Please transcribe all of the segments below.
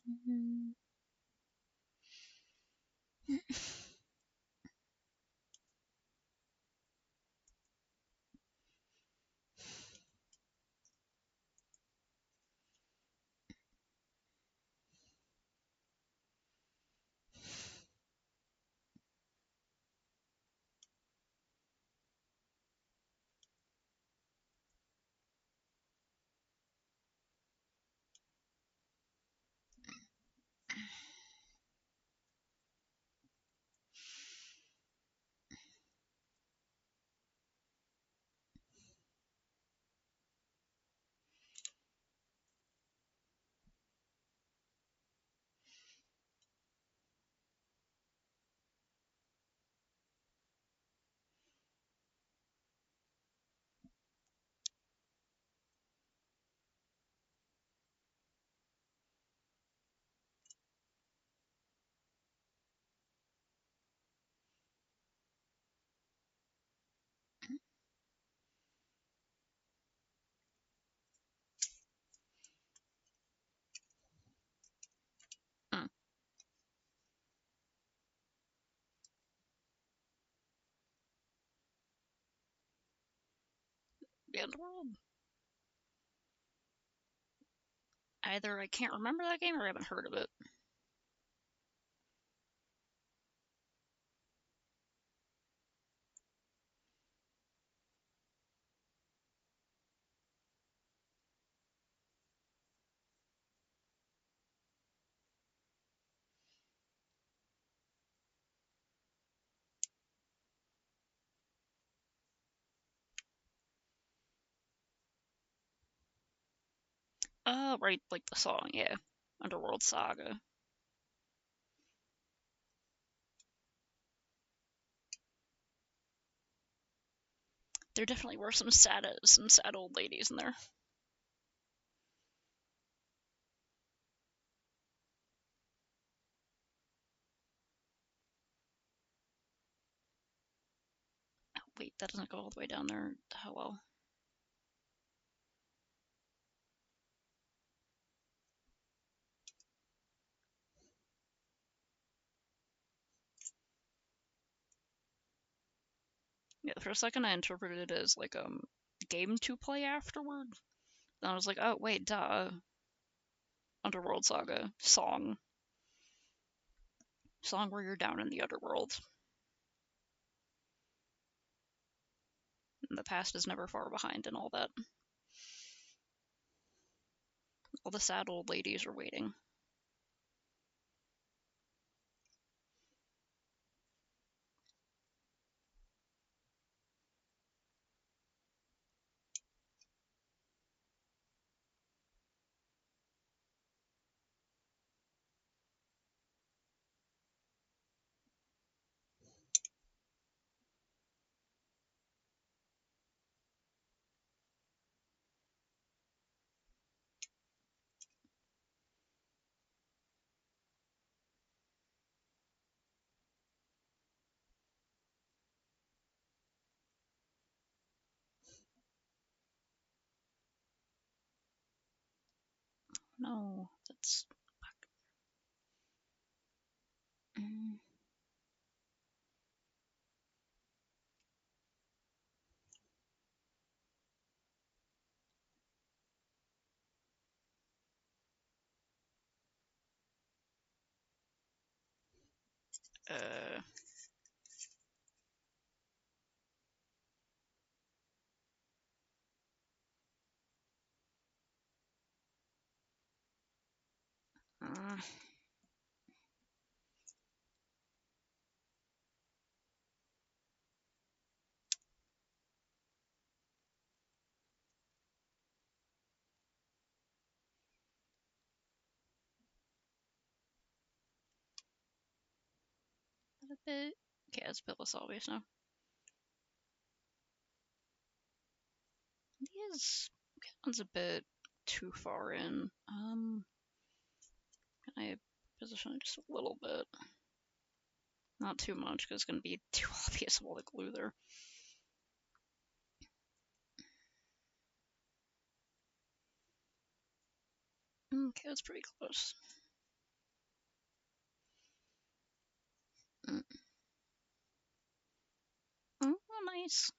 Mm. Mm. The Underworld. Either I can't remember that game or I haven't heard of it. Right, like the song, yeah. Underworld Saga. There definitely were some sad old ladies in there. Oh, wait, that doesn't go all the way down there. Oh well. Yeah, for a second I interpreted it as like game to play afterward. Then I was like, oh wait, duh. Underworld Saga song where you're down in the underworld. And the past is never far behind and all that. All the sad old ladies are waiting. No, that's. Mm, uh, uh, a bit. Okay, it's Billis always now. He is. Okay, one's a bit too far in. Can I position it just a little bit? Not too much, because it's going to be too obvious of all the glue there. Okay, that's pretty close. Mm. Oh, nice.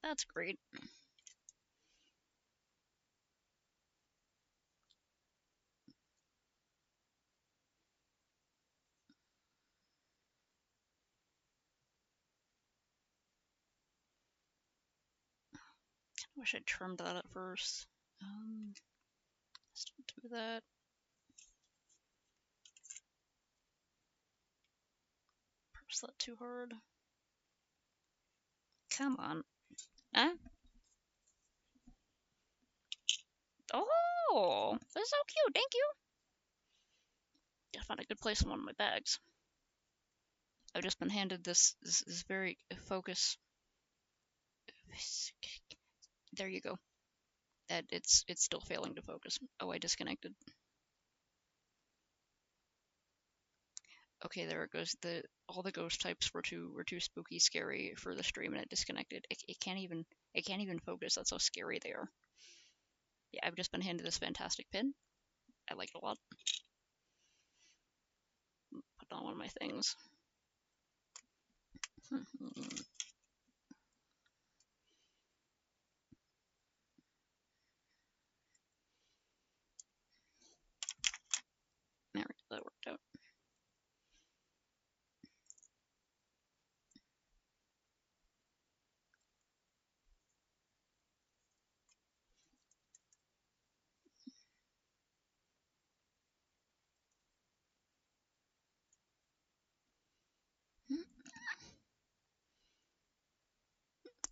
That's great. I wish I'd trimmed that at first. Let's do that. Press that too hard. Come on. Huh? Oh, that's so cute. Thank you. Gotta find a good place in one of my bags. I've just been handed this very focus. There you go. That it's still failing to focus. Oh, I disconnected. Okay, there it goes. All the ghost types were too spooky, scary for the stream, and it disconnected. It can't even focus. That's how scary they are. Yeah, I've just been handed this fantastic pin. I like it a lot. Put it on one of my things. There, that worked out.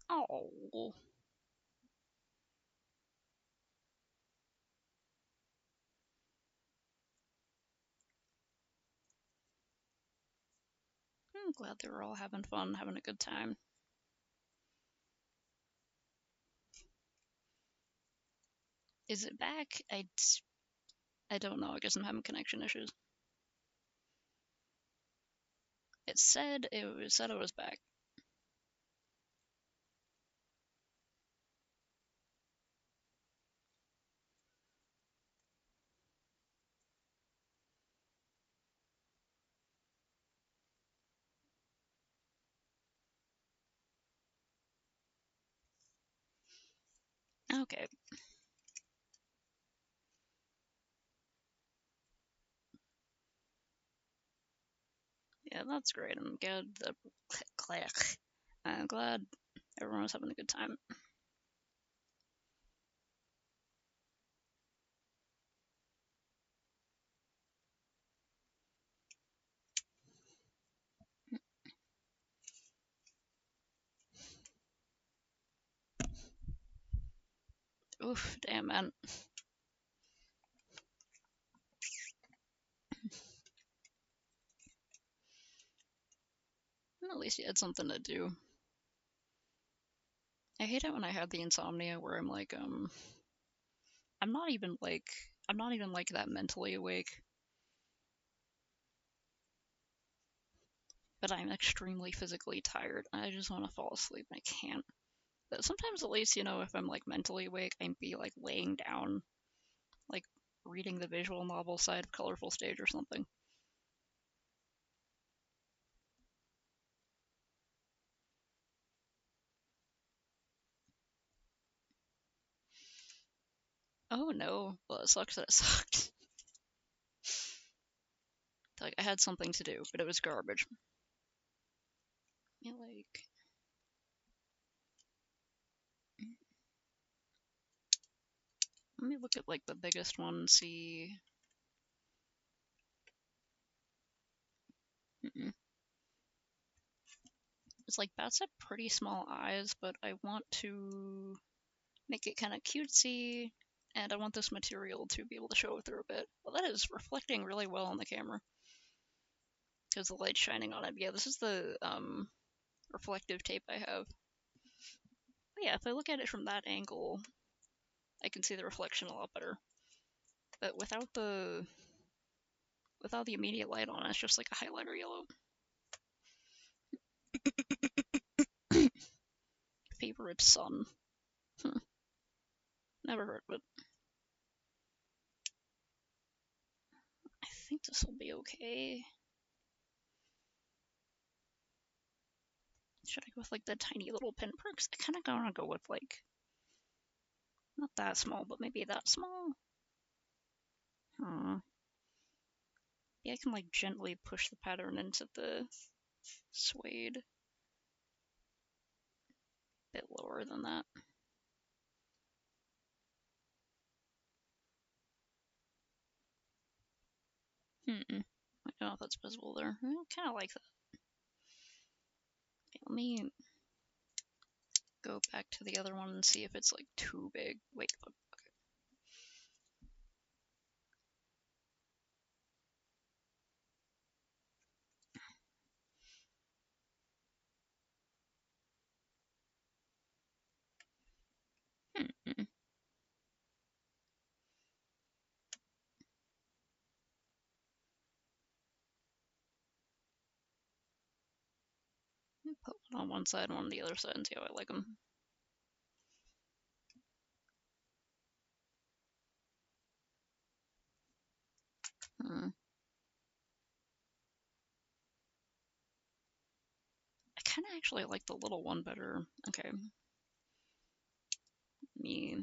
Oh. I'm glad they were all having fun, having a good time. Is it back? I don't know. I guess I'm having connection issues. It said it was back. Okay. Yeah, that's great. I'm glad everyone was having a good time. Oof, damn man. At least you had something to do. I hate it when I have the insomnia where I'm like, I'm not even like that mentally awake, but I'm extremely physically tired. I just want to fall asleep and I can't. But sometimes at least, if I'm like mentally awake, I'd be like laying down, like reading the visual novel side of Colorful Stage or something. Oh no. Well, it sucks that it sucked. Like I had something to do, but it was garbage. Yeah, like let me look at like the biggest one and see. Mm-mm. It's like bats have pretty small eyes, but I want to make it kind of cutesy, and I want this material to be able to show through a bit. Well, that is reflecting really well on the camera because the light's shining on it. Yeah, this is the reflective tape I have. But yeah, if I look at it from that angle, I can see the reflection a lot better. But without the immediate light on, it's just like a highlighter yellow. Favorite sun. Never heard of it. I think think this will be okay. Should I go with like the tiny little pinpricks? I kind of want to go with like, not that small, but maybe that small. Yeah, I can like gently push the pattern into the suede. A bit lower than that. I don't know if that's visible there. I kind of like that. Okay, let me go back to the other one and see if it's like too big. Wait, okay. Put one on one side and one on the other side and see how I like them. I kind of actually like the little one better. Okay. Let me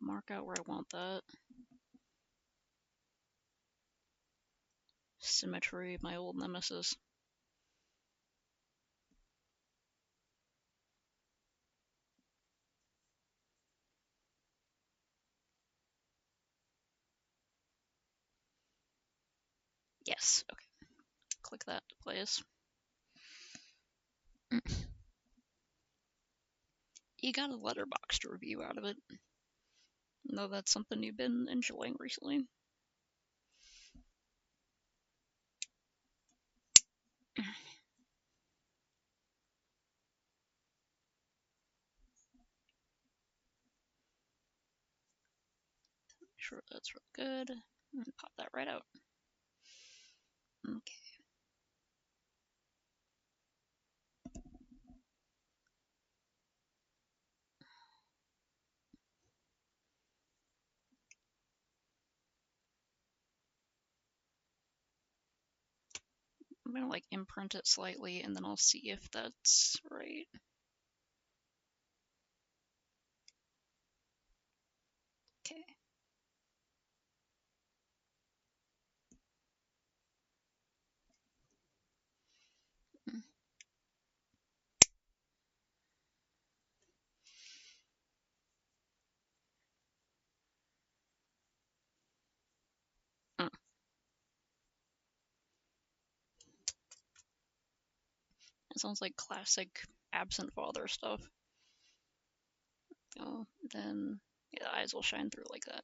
mark out where I want that. Symmetry, my old nemesis. Yes, okay. Click that to place. You got a Letterboxd review out of it. No, that's something you've been enjoying recently. Sure, that's real good. And pop that right out. Okay. I'm gonna like imprint it slightly and then I'll see if that's right. Okay. It sounds like classic absent father stuff. Oh, then yeah, the eyes will shine through like that.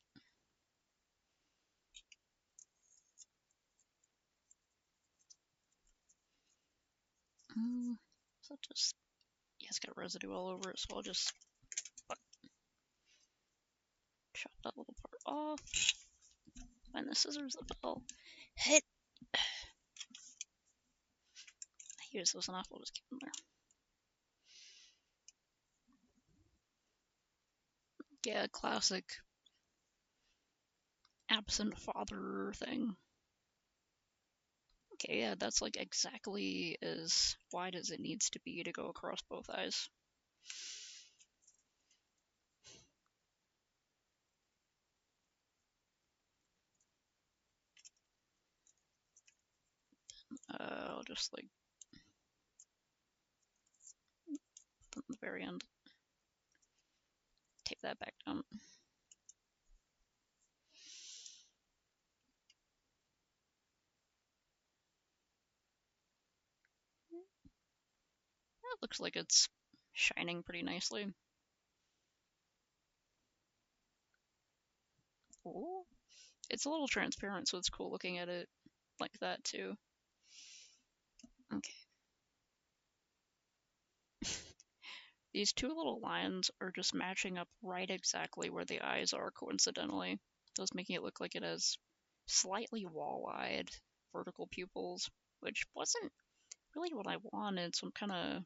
So just, yeah, it's got residue all over it, so I'll just chop that little part off. Find the scissors that fell. Hit! I use those enough, I'll just keep them there. Yeah, classic absent father thing. Okay, yeah, that's like exactly as wide as it needs to be to go across both eyes. I'll just like put them at the very end. Tape that back down. That looks like it's shining pretty nicely. Ooh. It's a little transparent, so it's cool looking at it like that too. Okay. These two little lines are just matching up right exactly where the eyes are coincidentally, thus making it look like it has slightly wall-eyed vertical pupils, which wasn't really what I wanted, so I'm kind of,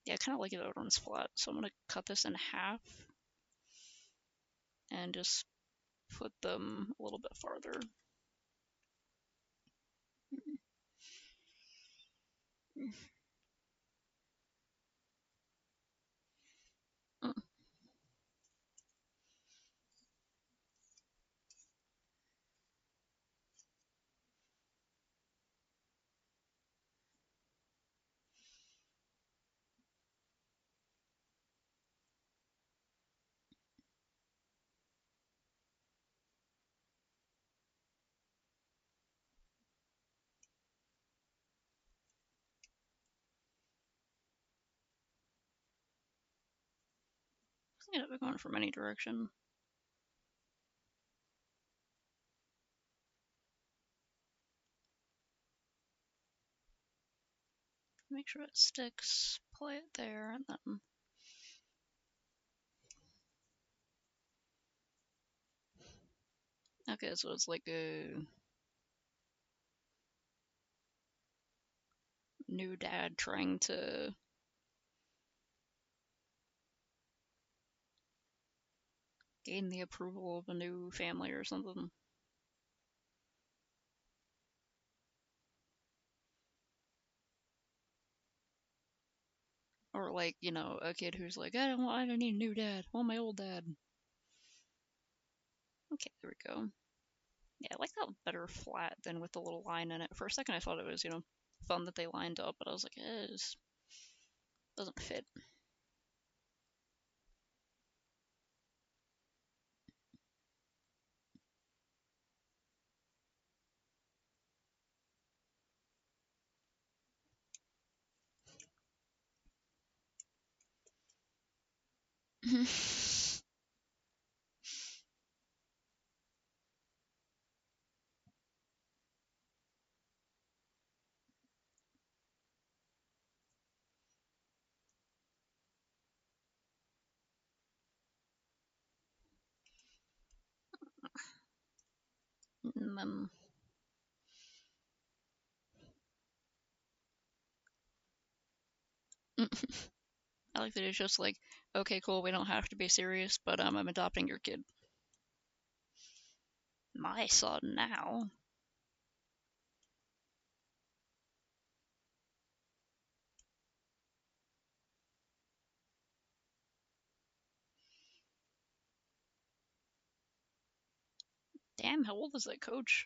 yeah, I kind of like it out on flat, so I'm going to cut this in half and just put them a little bit farther. It could be going from any direction. Make sure it sticks, play it there, and then... Okay, so it's like a new dad trying to gain the approval of a new family or something. Or like, you know, a kid who's like, I don't need a new dad. I want my old dad. Okay, there we go. Yeah, I like that better flat than with the little line in it. For a second I thought it was, you know, fun that they lined up, but I was like, it doesn't fit. And then I like that it's just like, okay, cool, we don't have to be serious, but I'm adopting your kid. My son now. Damn, how old is that coach?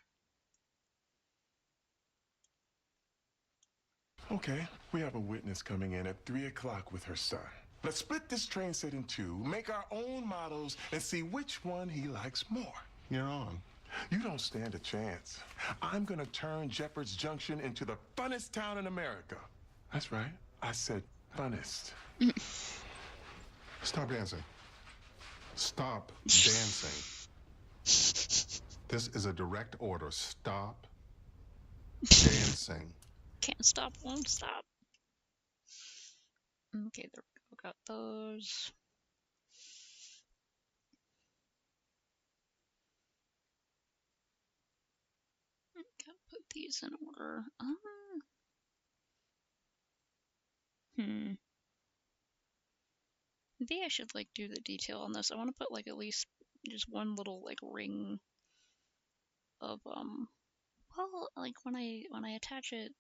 Okay, we have a witness coming in at 3 o'clock with her son. Let's split this train set in two, make our own models, and see which one he likes more. You're on. You don't stand a chance. I'm gonna turn Jeffords Junction into the funnest town in America. That's right. I said funnest. Stop dancing. Stop dancing. This is a direct order. Stop dancing. Can't stop, won't stop. Okay, there we go. Got those. Gotta put these in order. Maybe I should like do the detail on this. I want to put like at least just one little like ring of well, like when I attach it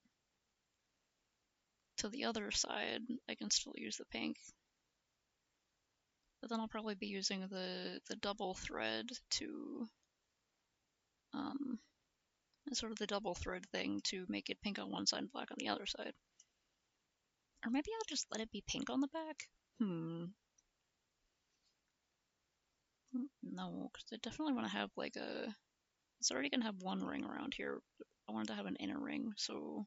to the other side, I can still use the pink. But then I'll probably be using the double thread to sort of the double thread thing to make it pink on one side and black on the other side. Or maybe I'll just let it be pink on the back? No, because I definitely want to have like a... It's already going to have one ring around here. I wanted to have an inner ring, so...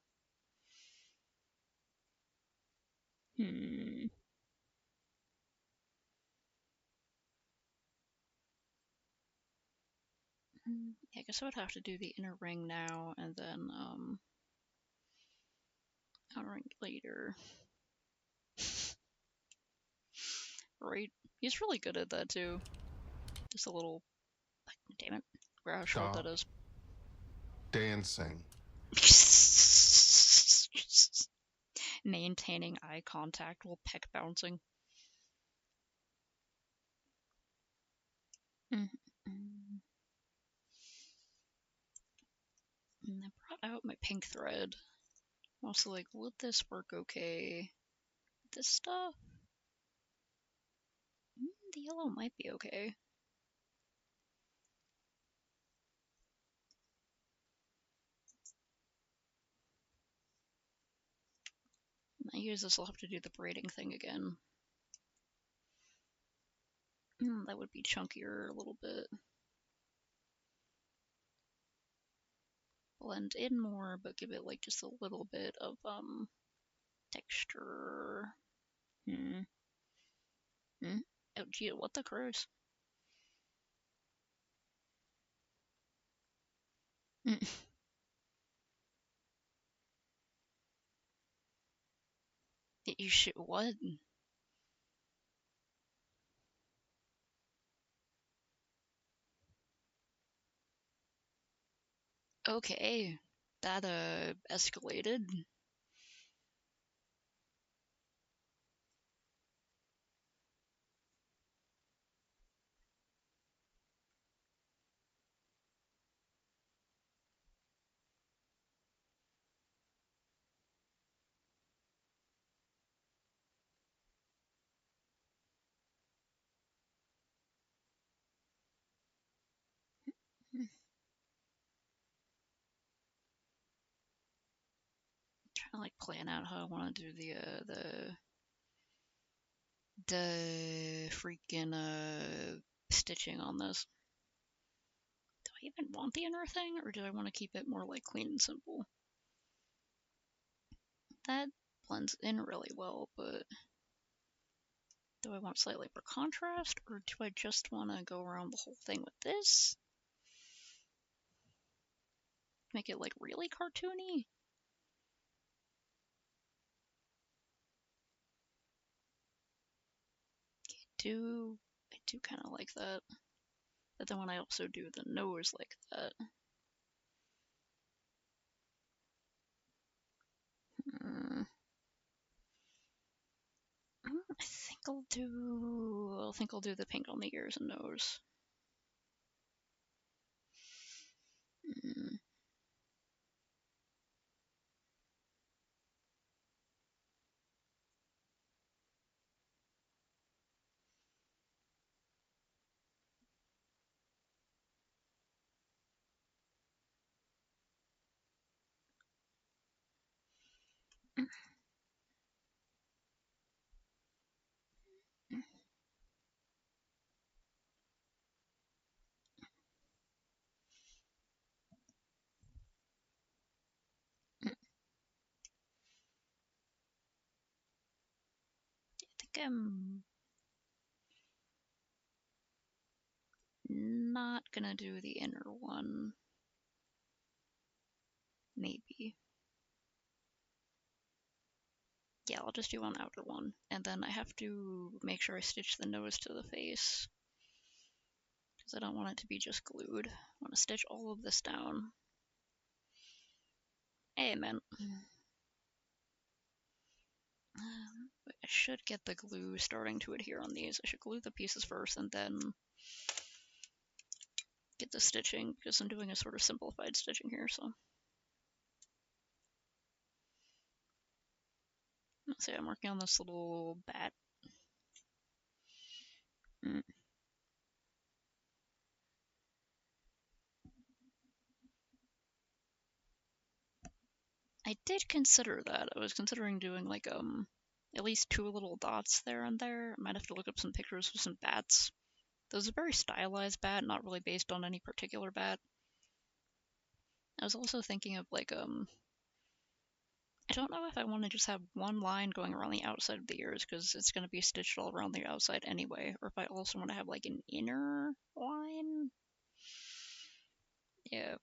Yeah, I guess I would have to do the inner ring now, and then, outer ring later. Right? He's really good at that, too. Just a little... Damn it. Forgot how short that is. Dancing. Maintaining eye contact while peck bouncing. And I brought out my pink thread. Also, like, would this work okay? This stuff? The yellow might be okay. I use this, I'll have to do the braiding thing again. That would be chunkier a little bit. Blend in more, but give it like just a little bit of texture. Oh gee, what the crows? You should what? Okay, that escalated. Trying to like plan out how I want to do the freaking stitching on this. Do I even want the inner thing, or do I want to keep it more like clean and simple? That blends in really well, but do I want slightly more contrast, or do I just want to go around the whole thing with this? Make it like really cartoony? I do kind of like that. But then when I also do the nose like that, I think I'll do the pink on the ears and nose. Mm. I think I'm not gonna do the inner one. Maybe. Yeah, I'll just do one outer one. And then I have to make sure I stitch the nose to the face. Because I don't want it to be just glued. I want to stitch all of this down. Amen. I should get the glue starting to adhere on these. I should glue the pieces first and then get the stitching, because I'm doing a sort of simplified stitching here, so. Let's see, I'm working on this little bat. I did consider that. I was considering doing like at least 2 little dots there and there. I might have to look up some pictures of some bats. There's a very stylized bat, not really based on any particular bat. I was also thinking of like I don't know if I want to just have one line going around the outside of the ears, because it's going to be stitched all around the outside anyway, or if I also want to have like an inner line. Yeah.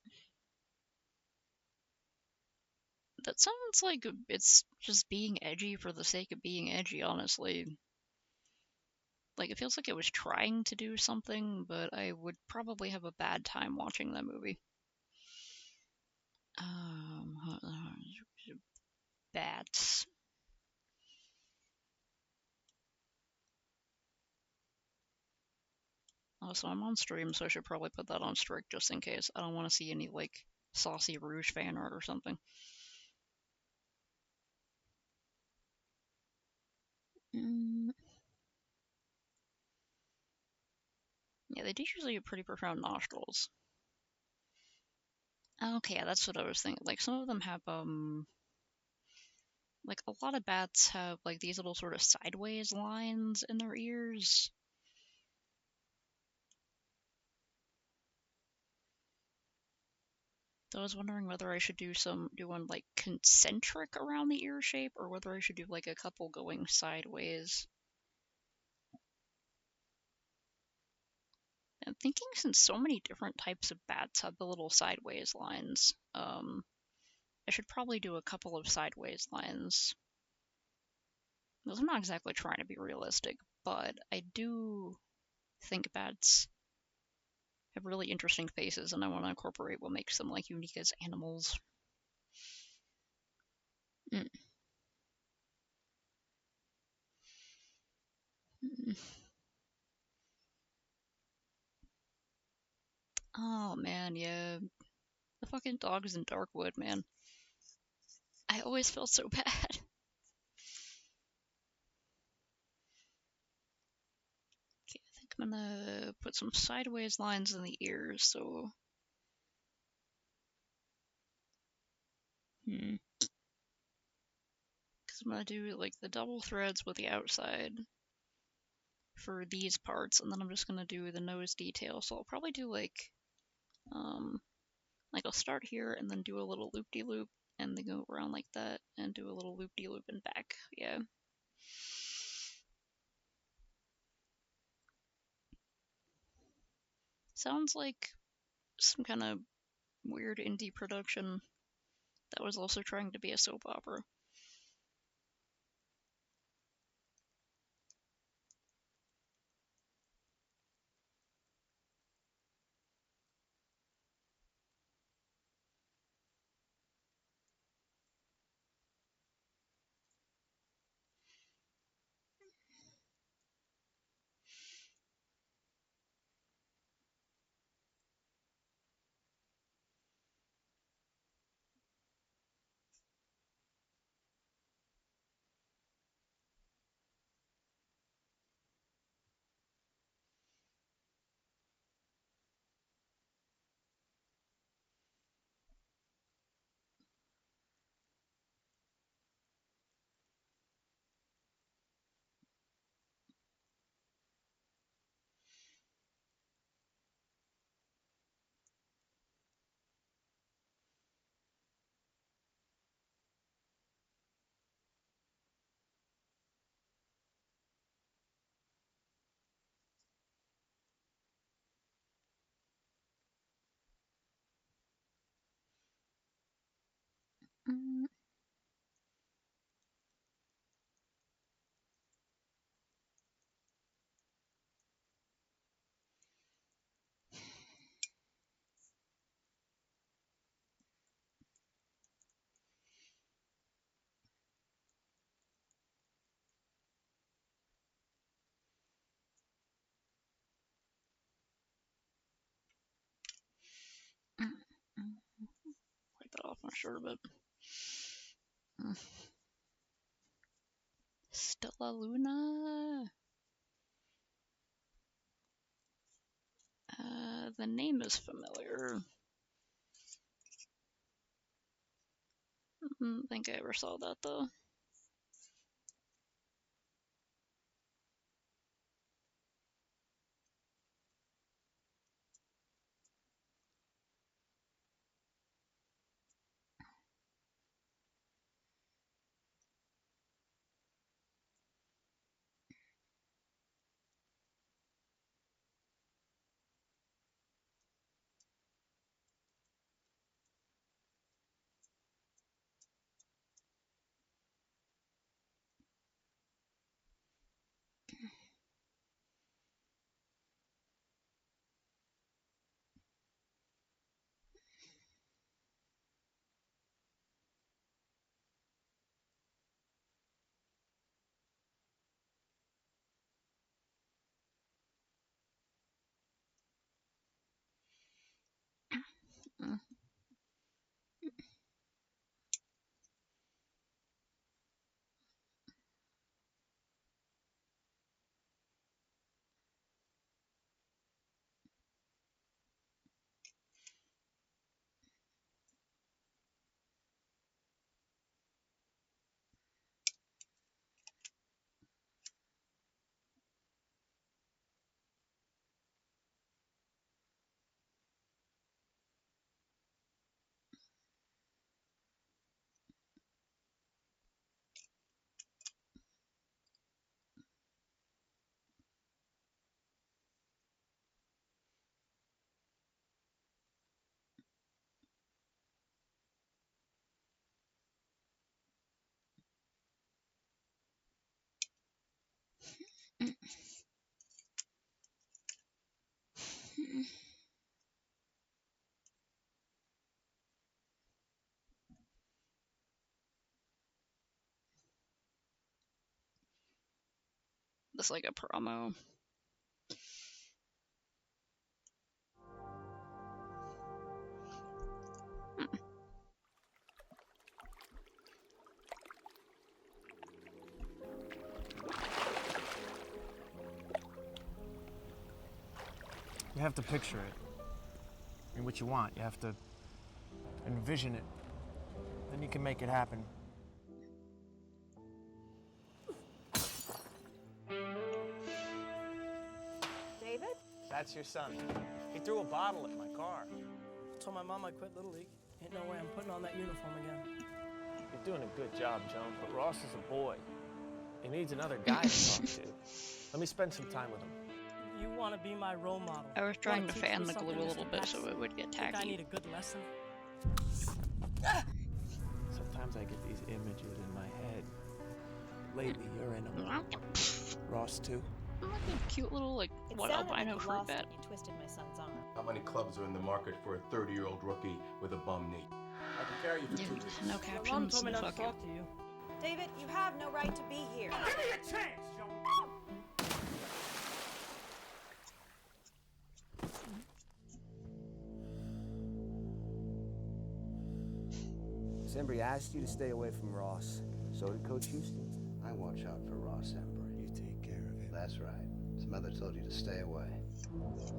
That sounds like it's just being edgy for the sake of being edgy, honestly. Like, it feels like it was trying to do something, but I would probably have a bad time watching that movie. Bats. Also, I'm on stream, so I should probably put that on strict just in case. I don't want to see any, like, saucy Rouge fan art or something. Yeah, they do usually have pretty profound nostrils. Okay, yeah, that's what I was thinking. Like, some of them have, like, a lot of bats have, like, these little sort of sideways lines in their ears. So I was wondering whether I should do one, like, concentric around the ear shape, or whether I should do, like, a couple going sideways. I'm thinking since so many different types of bats have the little sideways lines, I should probably do a couple of sideways lines. Because I'm not exactly trying to be realistic, but I do think bats have really interesting faces, and I want to incorporate what makes them like unique as animals. Mm. Mm. Oh man, yeah, the fucking dogs in Darkwood, man. I always felt so bad. Okay, I think I'm gonna put some sideways lines in the ears, so. Because I'm gonna do like the double threads with the outside for these parts, and then I'm just gonna do the nose detail. So I'll probably do like I'll start here and then do a little loop-de-loop and then go around like that and do a little loop-de-loop and back. Yeah. Sounds like some kind of weird indie production that was also trying to be a soap opera. Mm. Wipe that off my shirt a bit. Stella Luna. The name is familiar. I don't think I ever saw that though. This like a promo. You have to picture it. I mean, what you want. You have to envision it. Then you can make it happen. David? That's your son. He threw a bottle at my car. Told my mom I quit Little League. Ain't no way I'm putting on that uniform again. You're doing a good job, Joan, but Ross is a boy. He needs another guy to talk to. Let me spend some time with him. You want to be my role model. I was trying to Wanna teach fan me the glue something a little bit that's so it would get Think I need tacky. a good lesson? Sometimes I get these images in my head. Lately, you're in them. Ross, too. Like a cute little like It what sounded albino like you fruit lost bat. when you twisted my son's arm. How many clubs are in the market for a 30-year-old rookie with a bum knee? I can carry you for 2 Dude, weeks. no My mom captions. told me not Fuck to you. talk to you. David, you have no right to be here. Give me a chance, Joan! Embry asked you to stay away from Ross. So did Coach Houston. I watch out for Ross Embry. You take care of him. That's right. His mother told you to stay away.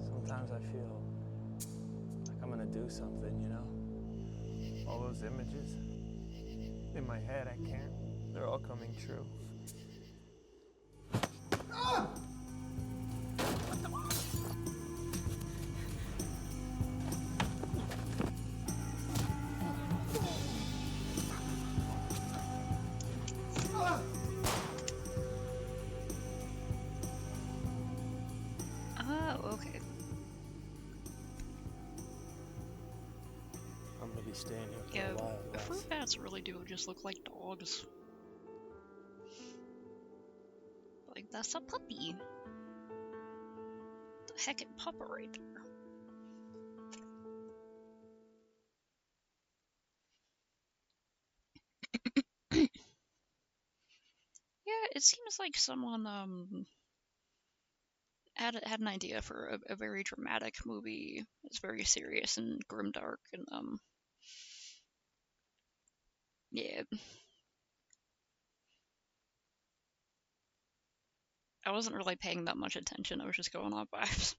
Sometimes I feel like I'm gonna do something, you know? All those images in my head, I can't. They're all coming true. Oh, okay. I'm gonna be staying here for Yeah, a while, Ross. fruit bats really do just look like dogs. Like, that's a puppy. The heckin' pupper right there. Yeah, it seems like someone had an idea for a very dramatic movie. It's very serious and grimdark and yeah. I wasn't really paying that much attention. I was just going on vibes.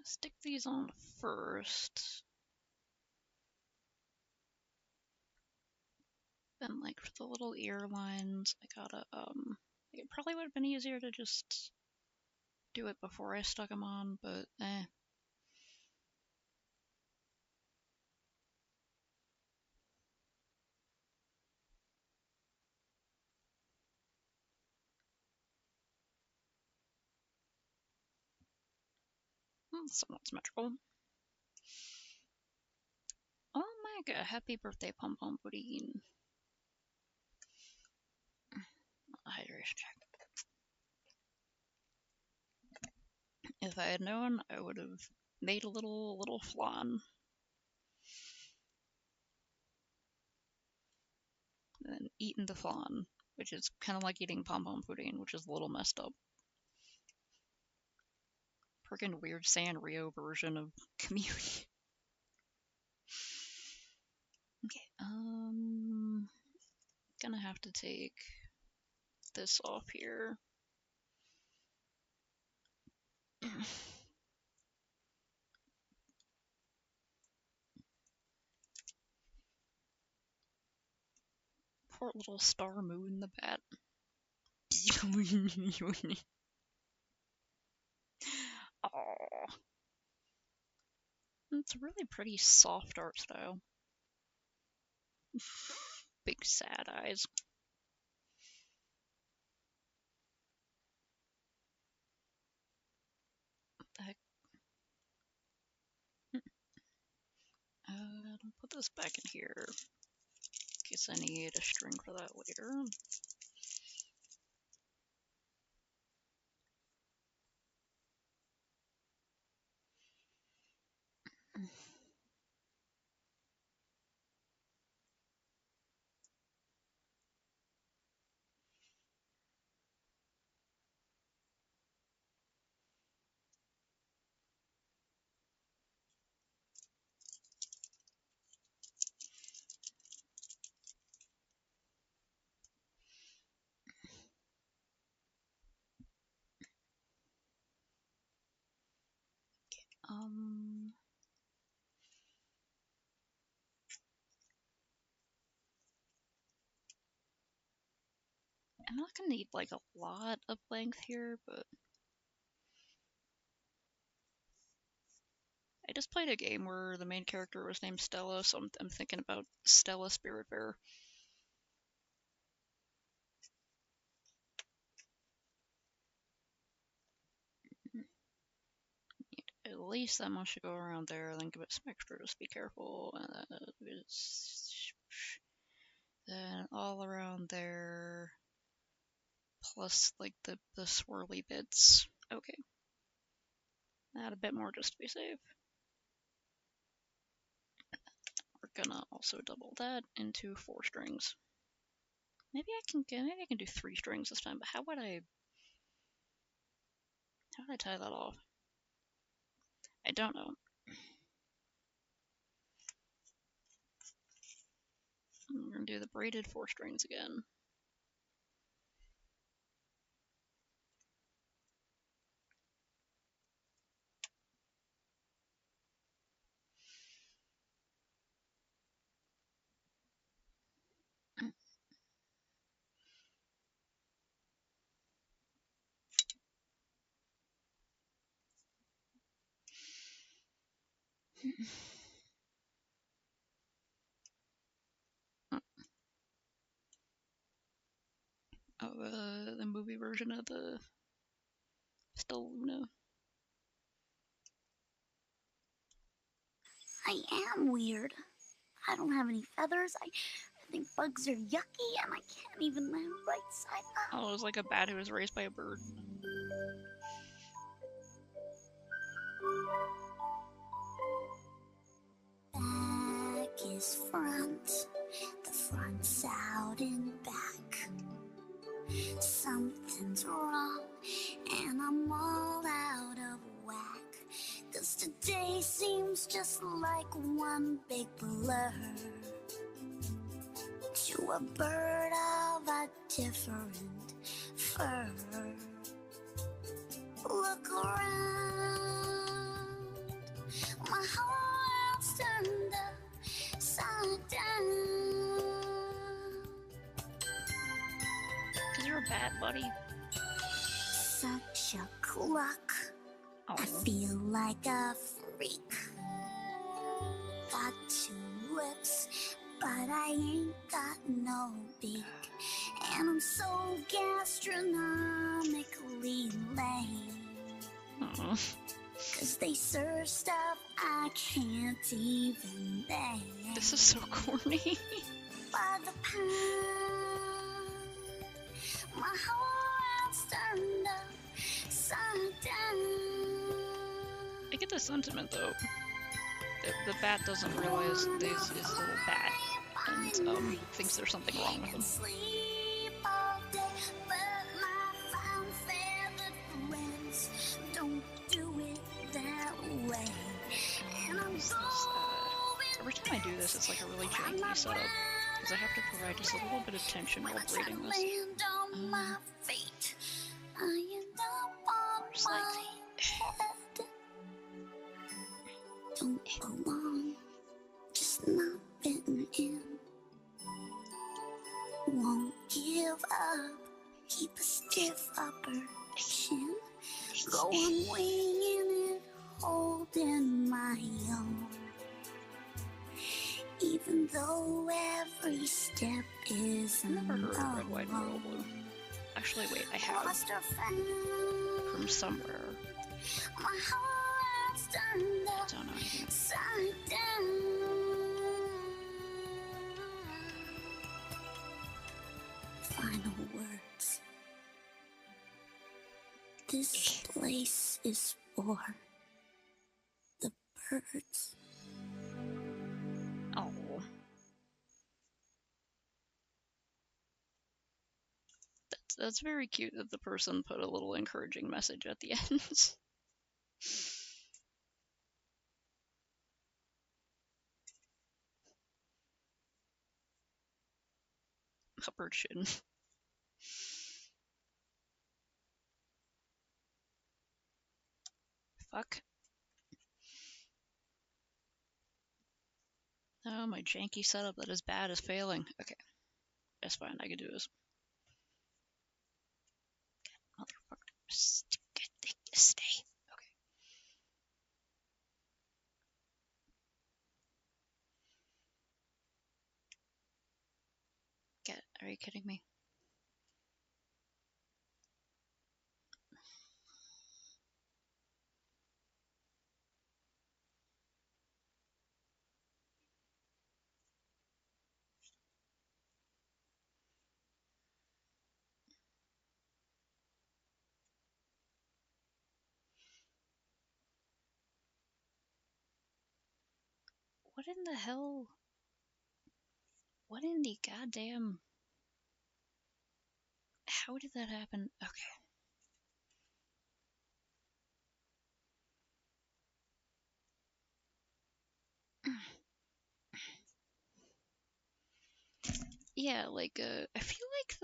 Stick these on first. Then like for the little ear lines, I gotta it probably would have been easier to just do it before I stuck them on, but eh. Somewhat symmetrical. Oh my god, happy birthday, Pom Pom Pudding. Hydration check. If I had known, I would have made a little flan. And then eaten the flan, which is kind of like eating Pom Pom Pudding, which is a little messed up. Freaking weird Sanrio version of Community. Okay, gonna have to take this off here. Poor little Star Moon the bat. Aww. It's a really pretty soft art style. Big sad eyes. What the heck? I'll put this back in here in case I need a string for that later. I'm not gonna need like a lot of length here, but I just played a game where the main character was named Stella, so I'm thinking about Stella Spiritfarer. At least that much to go around there, then give it some extra, just be careful. Then all around there, plus like the swirly bits. Okay. Add a bit more just to be safe. We're gonna also double that into 4 strings. Maybe I can do 3 strings this time, but how would I tie that off? I don't know. We're gonna do the braided 4 strings again. Oh, the movie version of the Stelluna. I am weird. I don't have any feathers. I think bugs are yucky, and I can't even land right side up. Oh, it was like a bat who was raised by a bird. Back is front, the front's out in back. Something's wrong, and I'm all out of whack. 'Cause today seems just like one big blur to a bird of a different fur. Look around, my whole world's turned upside down. 'Cause you're a bat, buddy. Such a cluck. Oh. I feel like a freak. Got 2 lips, but I ain't got no beak. And I'm so gastronomically lame. Aww. 'Cause they serve stuff I can't even name. This is so corny. By the pound, my whole world's turned upside down. I get the sentiment though. The bat doesn't realize this is a little bat and thinks there's something wrong with him. Sleep all day, but my fine feathered friends don't do it that way. And I'm Every time I do this, it's like a really janky setup because I have to provide just a little bit of tension while braiding this. on my feet. I end up on Just my like- head. Don't belong, just not fitting in. Won't give up, keep a stiff upper chin. Go on winging it, holding my own. even though every step is I've never heard of Red, White, and Royal unknown. Blue. Actually, wait, I have. Lost a friend. From somewhere. My whole world's turned I don't know anything. upside down. Final words. This place is for the birds. Oh. That's very cute that the person put a little encouraging message at the end. A bird shouldn't. Fuck. Oh, my janky setup that is bad is failing. Okay. That's fine, I can do this. Motherfucker. Stay. Okay. Are you kidding me? What in the hell? What in the goddamn... How did that happen? Okay. Yeah, like, I feel like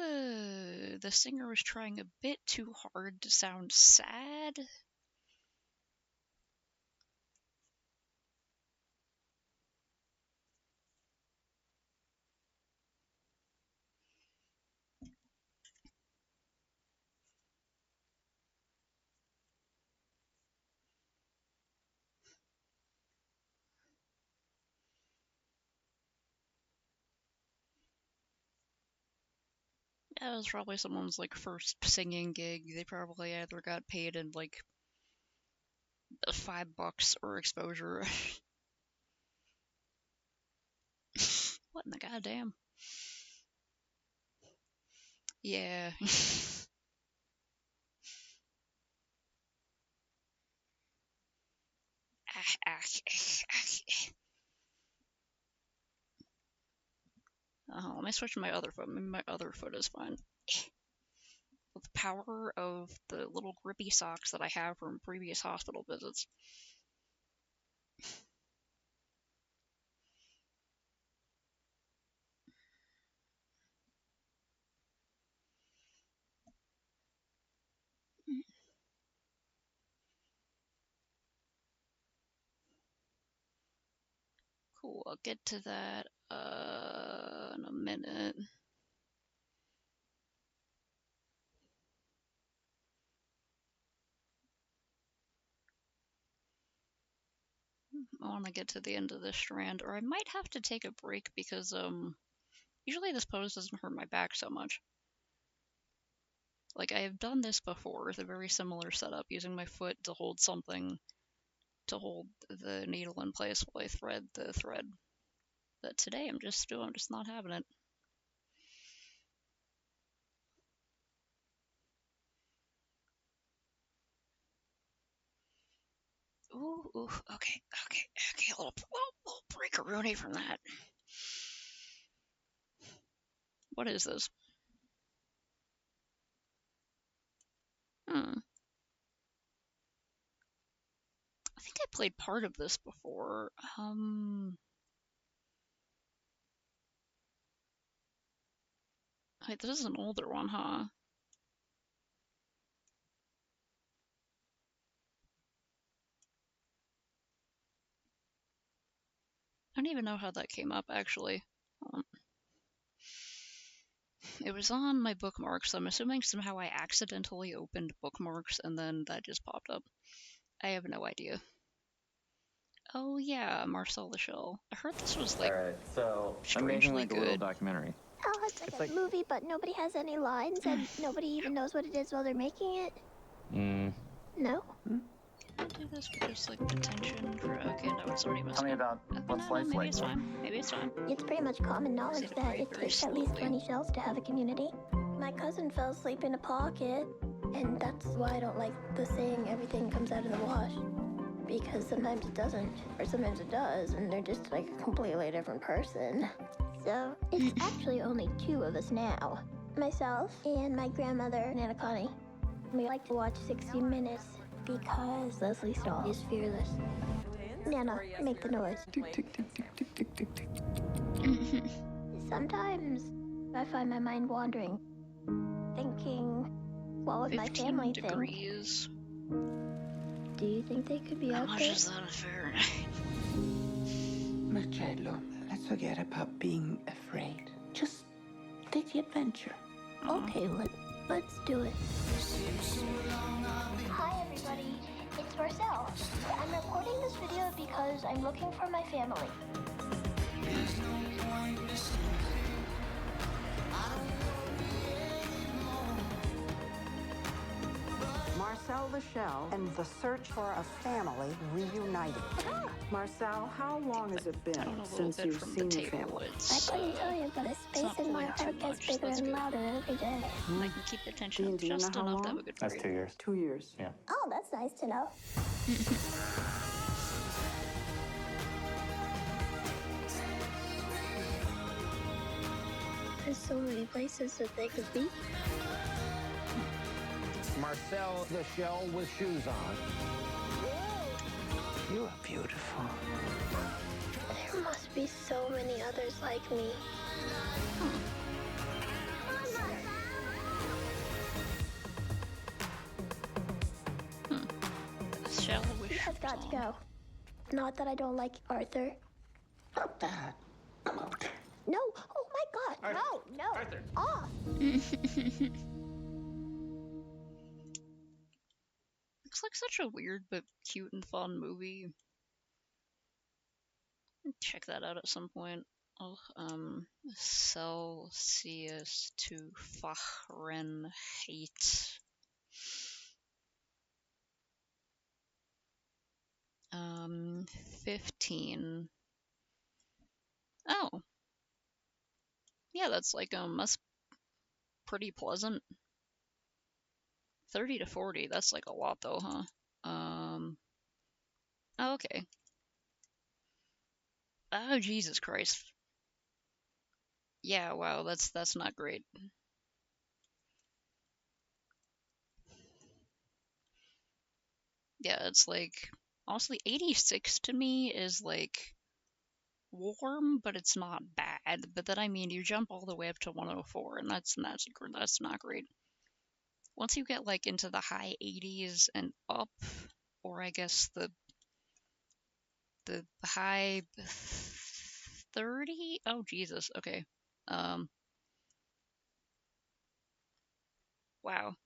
the singer was trying a bit too hard to sound sad. That was probably someone's, like, first singing gig. They probably either got paid in, like, $5 or exposure. What in the goddamn? Yeah. Let me switch to my other foot. Maybe my other foot is fine. With the power of the little grippy socks that I have from previous hospital visits. Cool, I'll get to that in a minute. I want to get to the end of this strand, or I might have to take a break because usually this pose doesn't hurt my back so much. Like, I have done this before with a very similar setup, using my foot to hold something, to hold the needle in place while I thread the thread. But today I'm just not having it. Ooh, okay, a little break-a-rooney from that. What is this? I think I played part of this before. Wait, this is an older one, huh? I don't even know how that came up, actually. It was on my bookmarks, so I'm assuming somehow I accidentally opened bookmarks and then that just popped up. I have no idea. Oh yeah, Marcel the Shell. I heard this was like Alright, so I'm making strangely like a little good. documentary. Oh, it's like a movie, but nobody has any lines and nobody even knows what it is while they're making it. No? Do this for just like detention for okay, no, it's already missed. Tell me about what's no, life maybe like. it's fine. Maybe it's fine. It's pretty much common knowledge that it takes at least 20 shells to have a community. My cousin fell asleep in a pocket, and that's why I don't like the saying everything comes out of the wash. Because sometimes it doesn't, or sometimes it does, and they're just like a completely different person. So it's actually only 2 of us now. Myself and my grandmother, Nana Connie. We like to watch 60 Minutes because Leslie Stahl is fearless. Nana, make the noise. Sometimes I find my mind wandering, thinking, what would my family degrees. think? Do you think they could be How out much there? is that in Fahrenheit? Marcello, let's forget about being afraid. Just take the adventure. Okay, let's do it. Hi, everybody. It's Marcel. I'm recording this video because I'm looking for my family. Marcel the Shell and the search for a family reunited. Marcel, how long has it been since you've seen your family? I couldn't tell you, but a space in my heart gets bigger and louder every day. I can keep attention Do you just know how enough to have long? a good That's grade. 2 years. 2 years. Yeah. Oh, that's nice to know. There's so many places that they could be. Marcel the Shell with shoes on. You're beautiful. There must be so many others like me. Shall we? You have got to go. Not that I don't like Arthur. Not that. No! Oh my God! No! Arthur. Off! Looks like such a weird but cute and fun movie. Check that out at some point. Oh, Celsius to Fahrenheit. 15. Oh. Yeah, that's like, that's pretty pleasant. 30 to 40, that's like a lot though, huh? Oh, okay. Oh, Jesus Christ. Yeah, wow, that's not great. Yeah, it's like, honestly, 86 to me is like warm, but it's not bad. But then I mean, you jump all the way up to 104, and that's not great. Once you get like into the high 80s and up, or I guess the high 30. Oh Jesus, okay. Wow.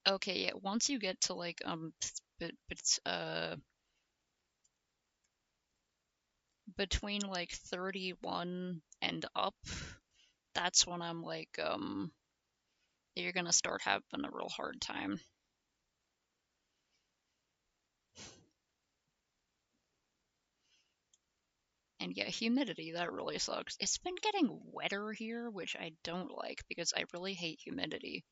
Okay, yeah. Once you get to like between like 31 and up, that's when I'm like you're gonna start having a real hard time. And yeah, humidity, that really sucks. It's been getting wetter here, which I don't like because I really hate humidity.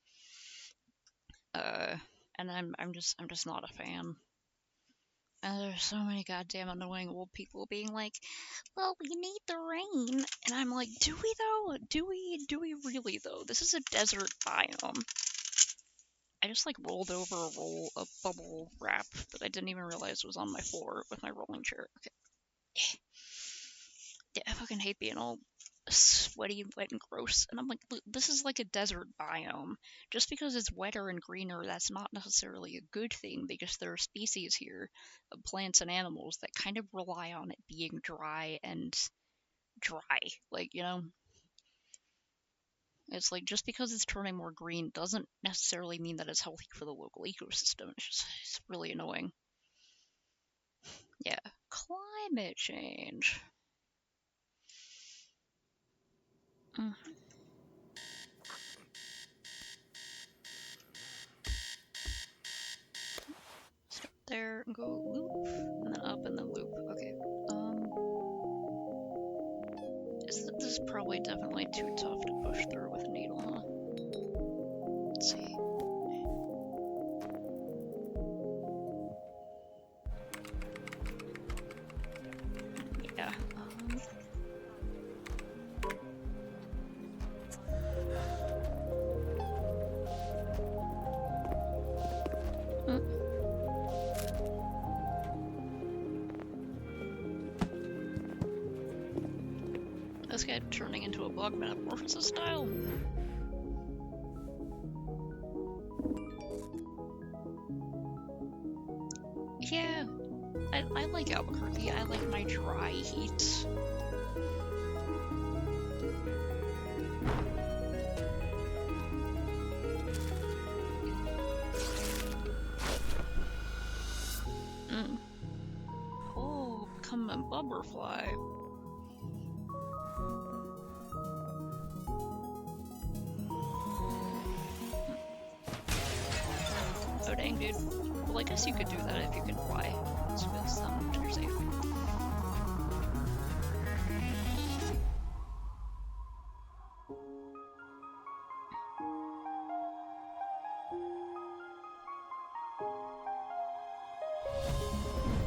And I'm just not a fan. And there's so many goddamn annoying old people being like, well, we need the rain. And I'm like, do we though? Do we really though? This is a desert biome. I just like rolled over a roll of bubble wrap that I didn't even realize was on my floor with my rolling chair. Okay. Yeah, I fucking hate being all sweaty, wet, and gross. And I'm like, look, this is like a desert biome. Just because it's wetter and greener, that's not necessarily a good thing, because there are species here of plants and animals that kind of rely on it being dry and dry. Like, you know? It's like, just because it's turning more green doesn't necessarily mean that it's healthy for the local ecosystem. It's really annoying. Yeah, climate change. Start there and go loop, and then up and then loop. Okay. This is probably definitely too tough to push through with a needle, huh? Let's see. Yeah. This guy turning into a bug metamorphosis style? Yeah, I like Albuquerque. I like my dry heat. Oh, become a butterfly. Oh dang, dude. Well, I guess you could do that if you can fly. It's because you're safe.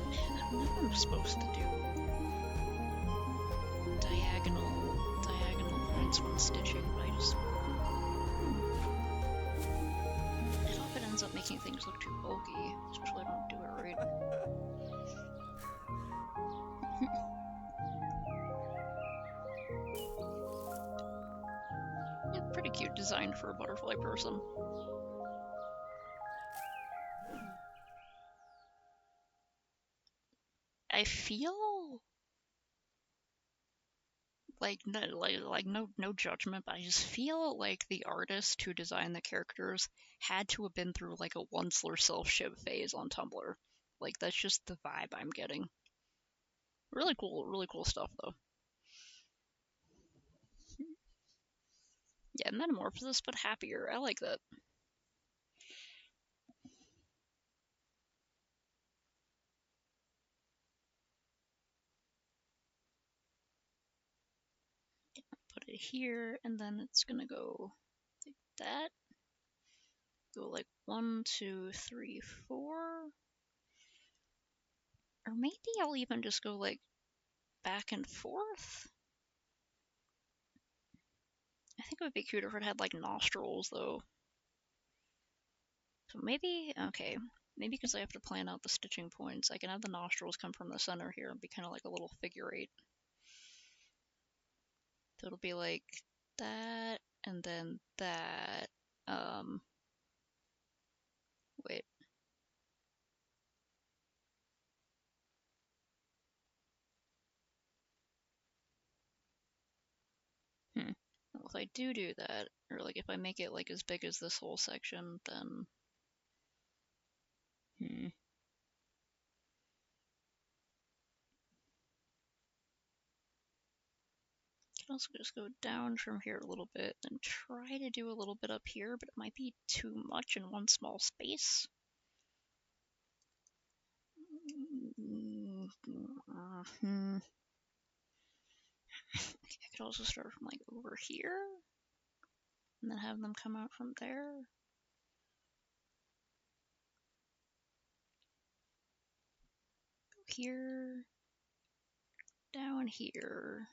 I don't know what I'm supposed to do. Diagonal points when stitching, but I just... I hope it ends up making things look too bulky, especially if I don't do it right. Yeah, pretty cute design for a butterfly person. I feel like no judgment, but I just feel like the artist who designed the characters had to have been through like a Once-ler self-ship phase on Tumblr. Like that's just the vibe I'm getting. Really cool stuff though. Yeah, metamorphosis, but happier. I like that. Put it here, and then it's gonna go like that. Go like 1, 2, 3, 4. Or maybe I'll even just go like back and forth. I think it would be cute if it had like nostrils though. So maybe, okay, maybe because I have to plan out the stitching points, I can have the nostrils come from the center here and be kind of like a little figure 8. So it'll be like that, and then that, wait. Well, if I do that, or like if I make it like as big as this whole section, then... I can also just go down from here a little bit and try to do a little bit up here, but it might be too much in one small space. I could also start from like over here and then have them come out from there. Go here, down here.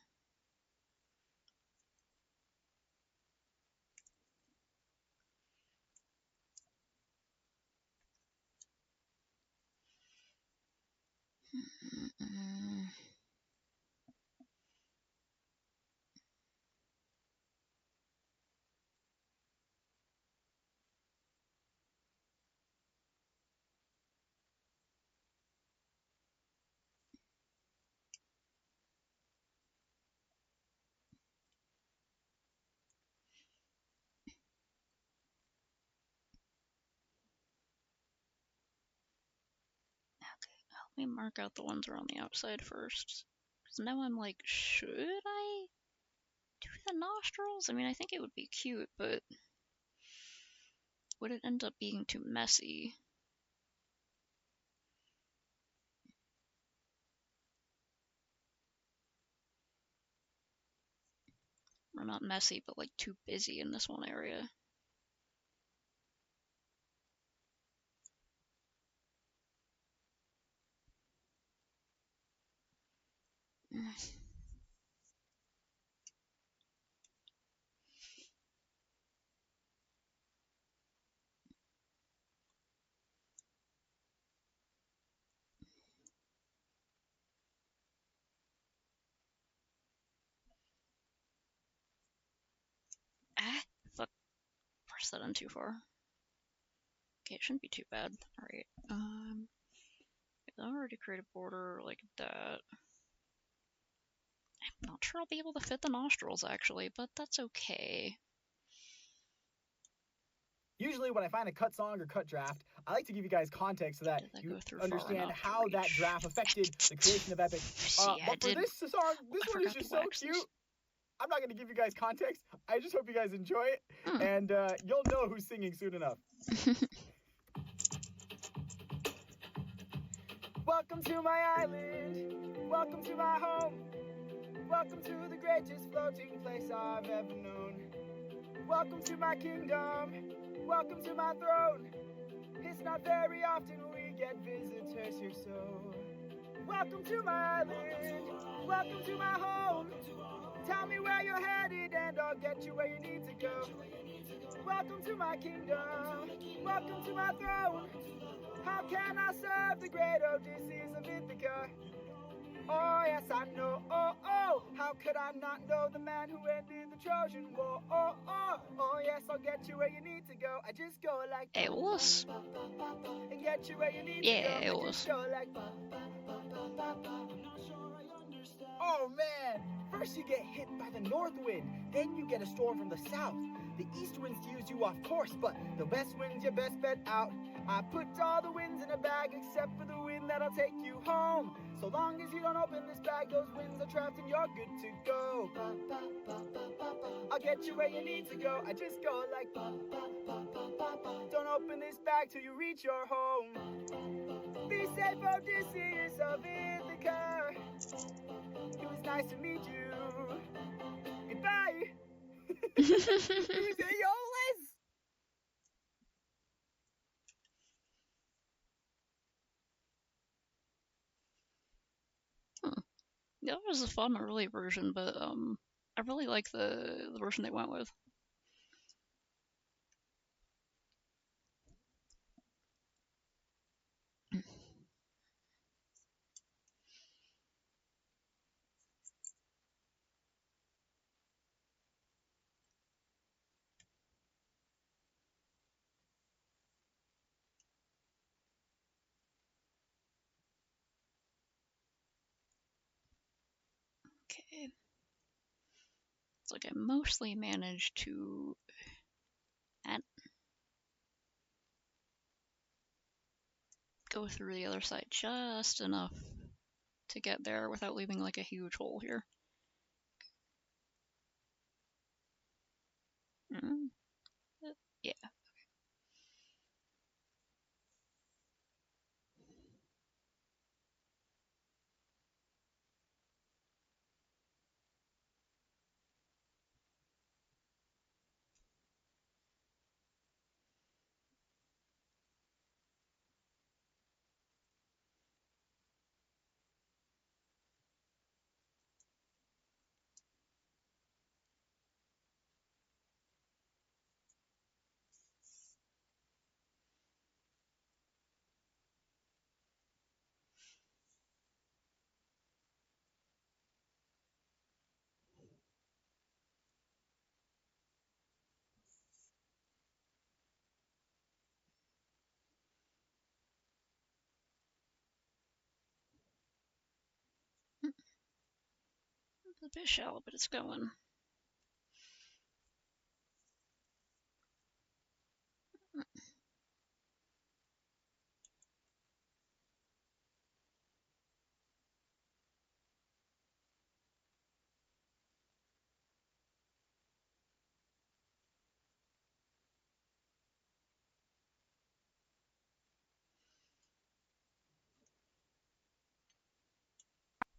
me mark out the ones around the outside first. Because now I'm like, should I do the nostrils? I mean, I think it would be cute, but would it end up being too messy? Or not messy, but like too busy in this one area. Ah, fuck. Pressed that in too far. Okay, it shouldn't be too bad. Alright, I already created a border like that. I'm not sure I'll be able to fit the nostrils, actually, but that's okay. Usually when I find a cut song or cut draft, I like to give you guys context so that you understand how that draft affected the creation of Epic. But for this song, this one is just so cute. I'm not going to give you guys context. I just hope you guys enjoy it, and you'll know who's singing soon enough. Welcome to my island. Welcome to my home. Welcome to the greatest floating place I've ever known. Welcome to my kingdom. Welcome to my throne. It's not very often we get visitors here, so welcome to my island. Welcome to my home. Tell me where you're headed and I'll get you where you need to go. Welcome to my kingdom. Welcome to my throne. How can I serve the great Odysseus of Ithaca? Oh, yes, I know. Oh, oh, how could I not know the man who ended the Trojan War? Oh, oh, oh, yes, I'll get you where you need to go. I just go like it was. And get you where you need to go. It was. Like oh, man. First you get hit by the north wind, then you get a storm from the south. The east winds steers you off course, but the west wind's your best bet out. I put all the winds in a bag except for the wind that'll take you home. So long as you don't open this bag, those winds are trapped and you're good to go. I'll get you where you need to go. I just go like don't open this bag till you reach your home. Be safe, Odysseus of Ithaca. It was nice to meet you. Goodbye. It was Aeolus. Yeah, that was a fun early version, but I really like the version they went with. Okay. It's like I mostly managed to go through the other side just enough to get there without leaving like a huge hole here. Yeah. It's a bit shallow, but it's going.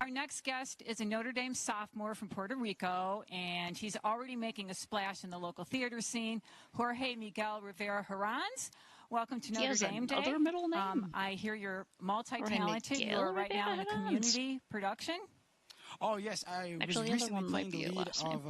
Our next guest is a Notre Dame sophomore from Puerto Rico, and he's already making a splash in the local theater scene. Jorge Miguel Rivera Herranz, welcome to Notre Dame Day. Another middle name. I hear you're multi-talented. You are right now in a community production. Oh, yes. I was recently playing the lead of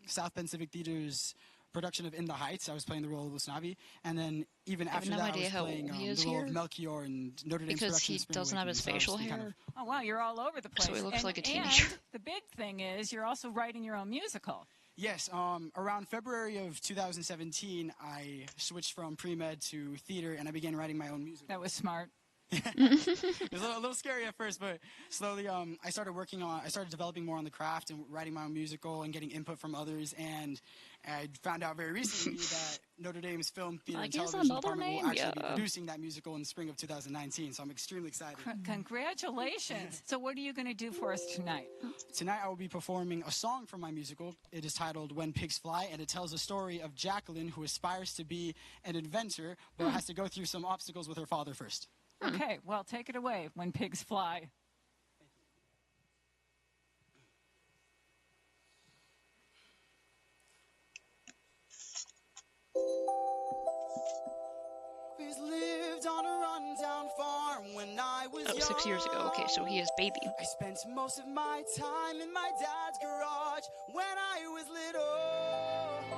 South Bend Civic Theater's production of In the Heights. I was playing the role of Usnavi. And then even after that, I was playing the role of Melchior in Notre Dame's production of Because he doesn't have his facial hair. Oh, wow. You're all over the place. So he looks like a teenager. And the big thing is you're also writing your own musical. Yes. Around February of 2017, I switched from pre-med to theater, and I began writing my own music. That was smart. It was a little scary at first, but slowly I started developing more on the craft and writing my own musical and getting input from others. And I found out very recently that Notre Dame's Film, Theater, and Television Department will actually be producing that musical in the spring of 2019. So I'm extremely excited. Congratulations. So what are you going to do for us tonight? Tonight I will be performing a song from my musical. It is titled When Pigs Fly, and it tells the story of Jacqueline, who aspires to be an inventor, but has to go through some obstacles with her father first. Okay, well, take it away, When Pigs Fly. Always lived on a rundown farm when I was young. 6 years ago. Okay, so he is baby. I spent most of my time in my dad's garage when I was little. I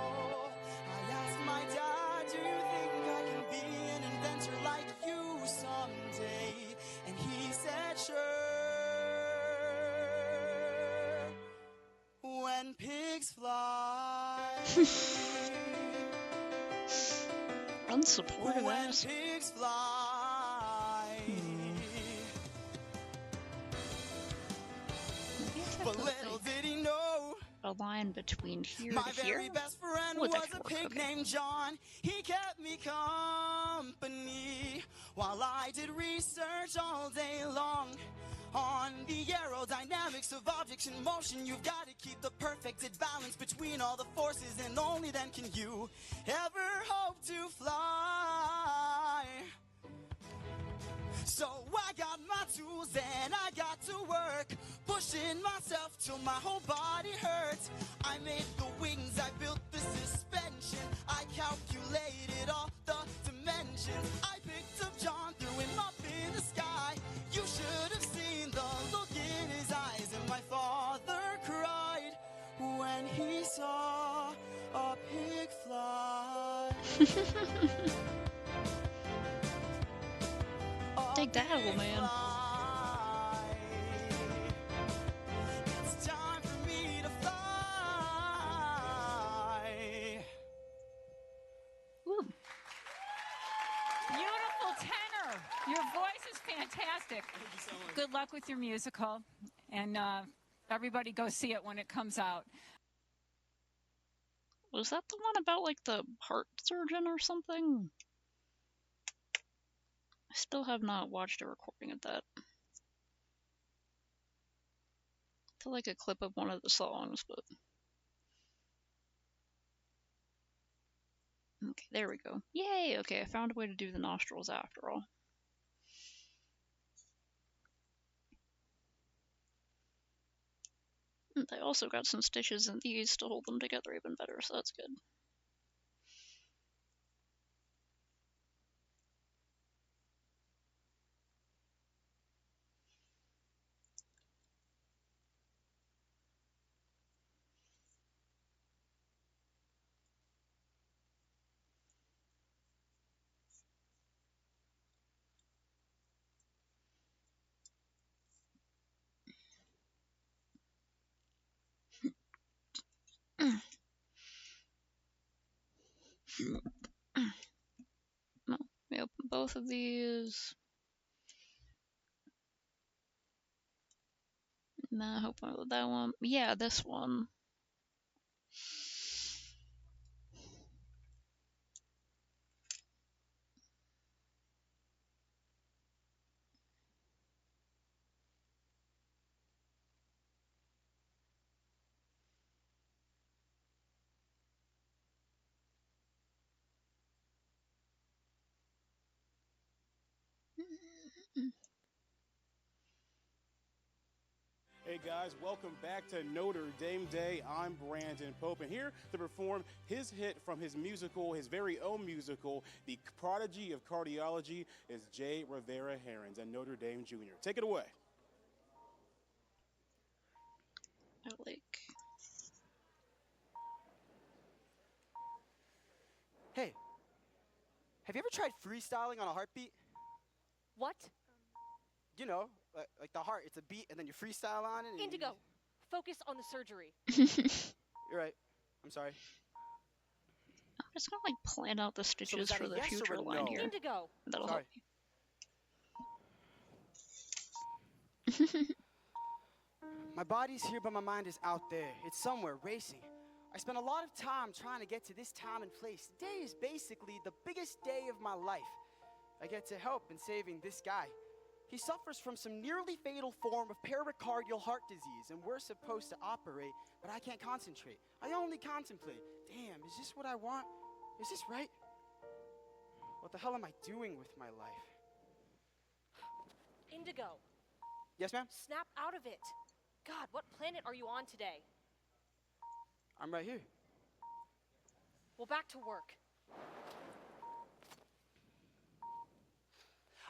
asked my dad, do you think I can be an inventor like you someday? And he said, sure. When pigs fly. Unsupportive ass. When pigs fly. But little did he know, a line between here my to here. very best friend was a pig named John. He kept me company while I did research all day long on the aerodynamics of objects in motion. You've got to keep the perfect balance between all the forces, and only then can you ever hope to fly. So I got my tools and I got to work, pushing myself till my whole body hurts. I made the wings, I built the suspension, I calculated all the dimensions. I picked up John, threw him up in the sky. You should have seen the look in his eyes, and my father cried when he saw a pig fly. Take that, old man. It's time for me to fly. Woo. Beautiful tenor. Your voice is fantastic. Thank you so much. Good luck with your musical, and everybody go see it when it comes out. Was that the one about like the heart surgeon or something? I still have not watched a recording of that. I feel like a clip of one of the songs, but... Okay, there we go. Yay! Okay, I found a way to do the nostrils after all. And I also got some stitches in these to hold them together even better, so that's good. No, we open both of these. Nah, I hope I load that one. Yeah, this one. guys, welcome back to Notre Dame Day. I'm Brandon Pope, and here to perform his hit from his musical, his very own musical, The Prodigy of Cardiology, is Jay Rivera Herons and Notre Dame Jr. Take it away. Hey, have you ever tried freestyling on a heartbeat? What? You know, like the heart, it's a beat, and then you freestyle on it. Indigo, focus on the surgery. You're right. I'm sorry. I'm just gonna like plan out the stitches that for a the yes future or a line no? here. Indigo. That'll Sorry. help you. My body's here, but my mind is out there. It's somewhere racing. I spent a lot of time trying to get to this time and place. Today is basically the biggest day of my life. I get to help in saving this guy. He suffers from some nearly fatal form of pericardial heart disease, and we're supposed to operate, but I can't concentrate. I only contemplate. Damn, is this what I want? Is this right? What the hell am I doing with my life? Indigo, Yes, ma'am? snap out of it. God, what planet are you on today? I'm right here. Well, back to work.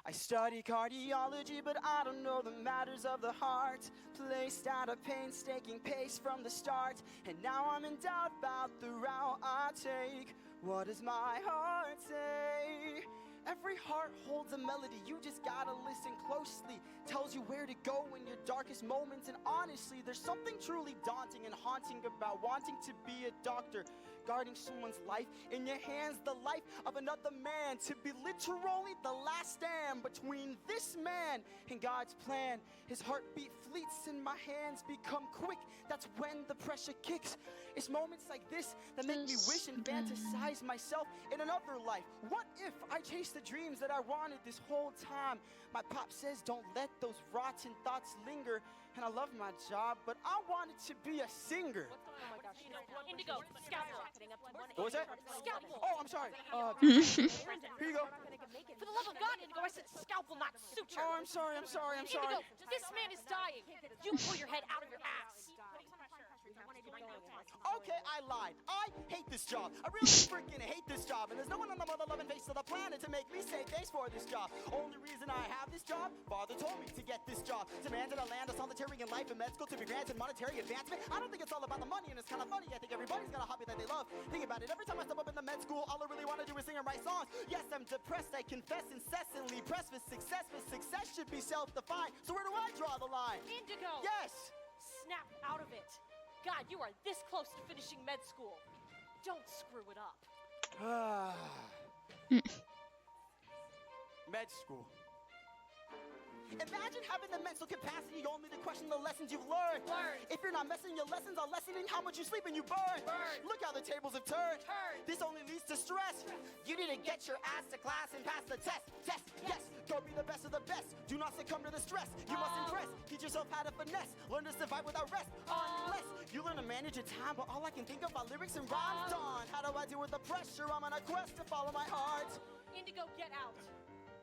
I study cardiology, but I don't know the matters of the heart. Placed at a painstaking pace from the start, and now I'm in doubt about the route I take. What does my heart say? Every heart holds a melody, you just gotta listen closely. Tells you where to go in your darkest moments, and honestly, there's something truly daunting and haunting about wanting to be a doctor. Guarding someone's life in your hands, the life of another man, to be literally the last stand between this man and God's plan. His heartbeat fleets and my hands become quick. That's when the pressure kicks. It's moments like this that make me wish and fantasize myself in another life. What if I chased the dreams that I wanted this whole time? My pop says don't let those rotten thoughts linger. And I love my job, but I wanted to be a singer. Oh my gosh. Indigo, scalpel. What was that? Scalpel. Oh, I'm sorry. Here you go. For the love of God, Indigo, I said scalpel, not suture. Oh, I'm sorry. Indigo, this man is dying. You pull your head out of your ass. Okay, I lied. I hate this job. I really freaking hate this job. And there's no one on the mother-loving face of the planet to make me say thanks for this job. Only reason I have this job, Father told me to get this job. Demanded a land of solitary in life and med school to be granted monetary advancement. I don't think it's all about the money, and it's kind of funny. I think everybody's got a hobby that they love. Think about it. Every time I step up in the med school, all I really want to do is sing and write songs. Yes, I'm depressed. I confess incessantly. Pressed for success, but success should be self-defined. So where do I draw the line? Indigo. Yes. Snap out of it. God, you are this close to finishing med school. Don't screw it up. Med school. Imagine having the mental capacity only to question the lessons you've learned. If you're not messing your lessons are lessening how much you sleep and you burn. Look how the tables have turned. This only leads to stress. You need to get your ass to class and pass the test. Yes. Go be the best of the best. Do not succumb to the stress. You must impress. Teach yourself how to finesse. Learn to survive without rest. Unless you learn to manage your time, but all I can think of are lyrics and rhymes. Dawn. How do I deal with the pressure? I'm on a quest to follow my heart. Indigo, get out.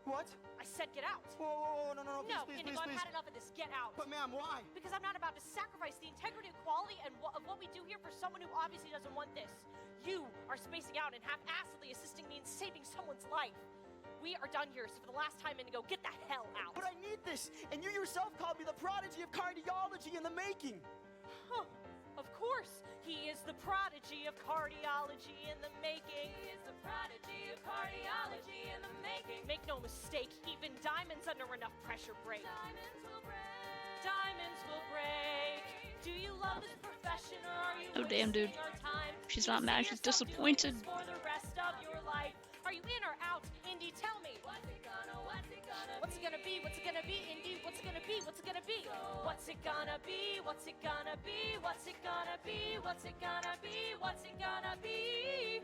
What? I said get out. Whoa, no, please, Indigo, please. I've had enough of this. Get out. But ma'am, why? Because I'm not about to sacrifice the integrity, quality, and of what we do here for someone who obviously doesn't want this. You are spacing out and half-assedly assisting me in saving someone's life. We are done here, so for the last time, Indigo, get the hell out. But I need this, and you yourself called me the prodigy of cardiology in the making. Huh. Of course, he is the prodigy of cardiology in the making. He is the prodigy of cardiology in the making. Make no mistake, even diamonds under enough pressure break. Diamonds will break. Diamonds will break. Do you love this profession, or are you Oh damn, dude. wasting our time? She's not mad. She's disappointed. For the rest of your life. Are you in or out? Indy, tell me. What's it gonna be? What's it gonna be, Indy? What's it gonna be? What's it gonna be? What's it gonna be? What's it gonna be? What's it gonna be? What's it gonna be? What's it gonna be?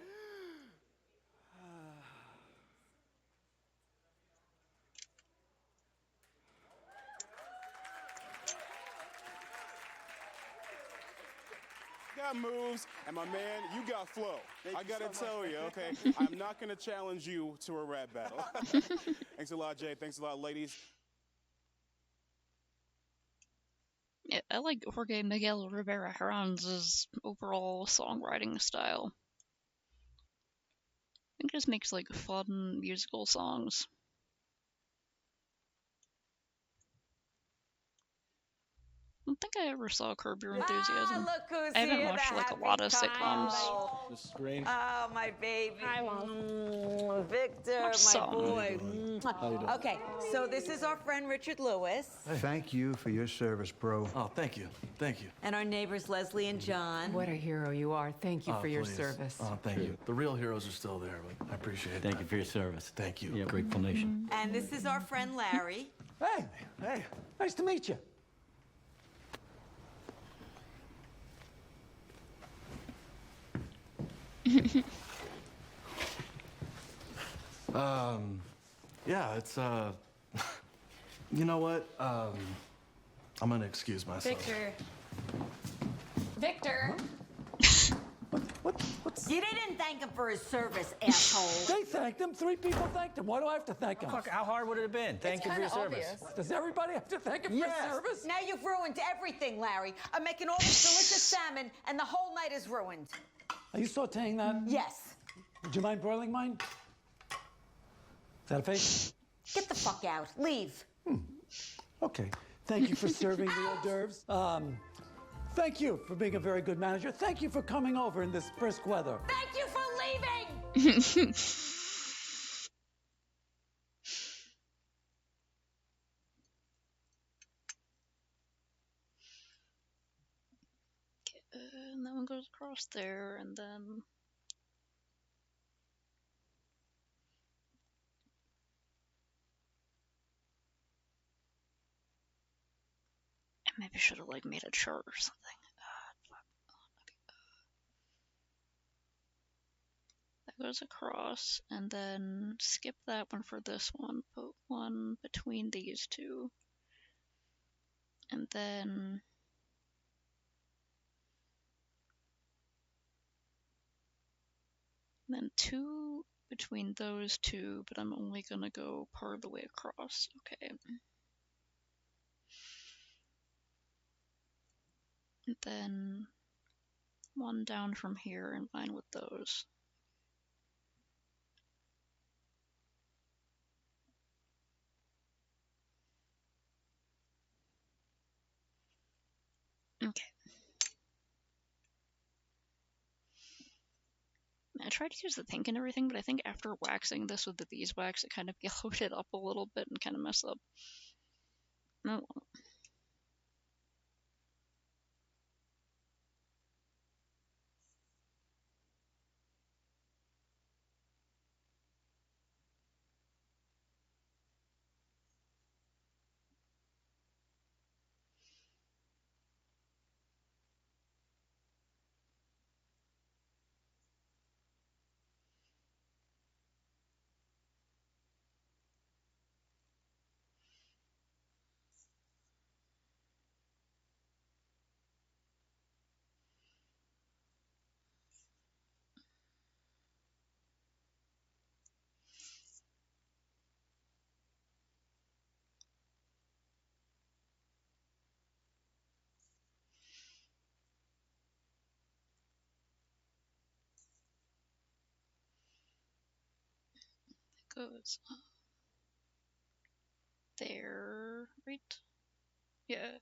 Got moves, and my man, you got flow. Thank I you gotta so tell much. you, okay, I'm not gonna challenge you to a rap battle. Thanks a lot, Jay. Thanks a lot, ladies. Yeah, I like Jorge Miguel Rivera Herran's overall songwriting style. I think he just makes like fun musical songs. I don't think I ever saw Curb Your Enthusiasm. Look who's I haven't here, watched the like a happy lot of couple. sitcoms. This is great. Oh, my baby. Hi, Mom. Victor, Watch my some. boy. How you doing? Okay, so this is our friend Richard Lewis. Thank you for your service, bro. Oh, thank you. Thank you. And our neighbors Leslie and John. What a hero you are. Thank you for your Please. service. Oh, thank you. The real heroes are still there, but I appreciate it. Thank you for your service. Thank you. Yeah, grateful nation. And this is our friend Larry. Hey, nice to meet you. Yeah, it's, you know what? I'm gonna excuse myself. Victor. What's... You didn't thank him for his service, asshole. They thanked him. 3 people thanked him. Why do I have to thank him? Fuck, how hard would it have been? Thank you for your service. Does everybody have to thank him for his service? Now you've ruined everything, Larry. I'm making all this delicious salmon, and the whole night is ruined. Are you sauteing that? Yes. Would you mind broiling mine? Is that a face? Get the fuck out. Leave. Okay. Thank you for serving the hors d'oeuvres. Thank you for being a very good manager. Thank you for coming over in this brisk weather. Thank you for leaving. And that one goes across there, and then I maybe should have like made a chart or something. That goes across, and then skip that one for this one. Put one between these two, and then two between those two, but I'm only gonna go part of the way across. Okay. And then one down from here in line with those. Okay. I tried to use the pink and everything, but I think after waxing this with the beeswax, it kind of yellowed it up a little bit and kind of messed up. Oh well. Goes there, right? Yeah,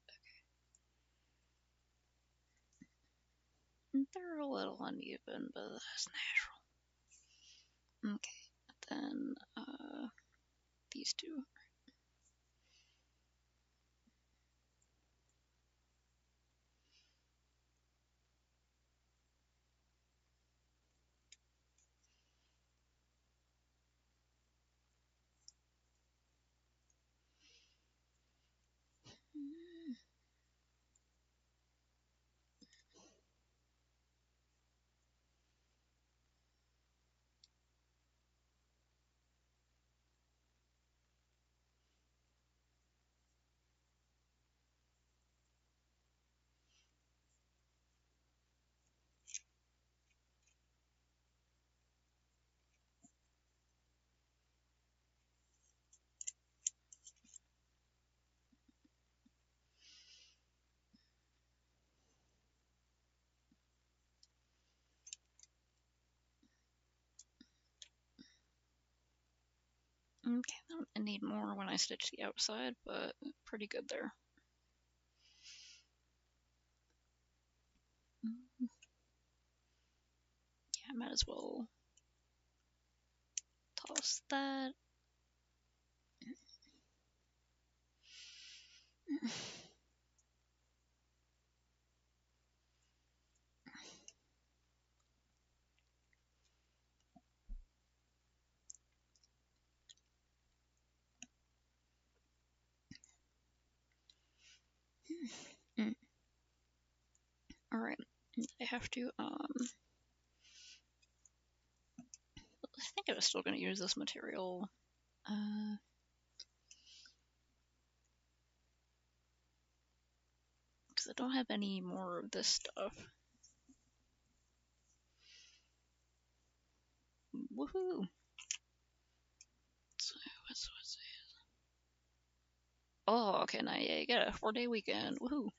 okay. They're a little uneven, but that's natural. Okay, then these two. Okay, I need more when I stitch the outside, but pretty good there. Yeah, I might as well toss that. Alright, I have to, I think I was still going to use this material. Because I don't have any more of this stuff. Woohoo! So, what's it? Oh, okay, now yeah, you got a 4-day weekend. Woohoo!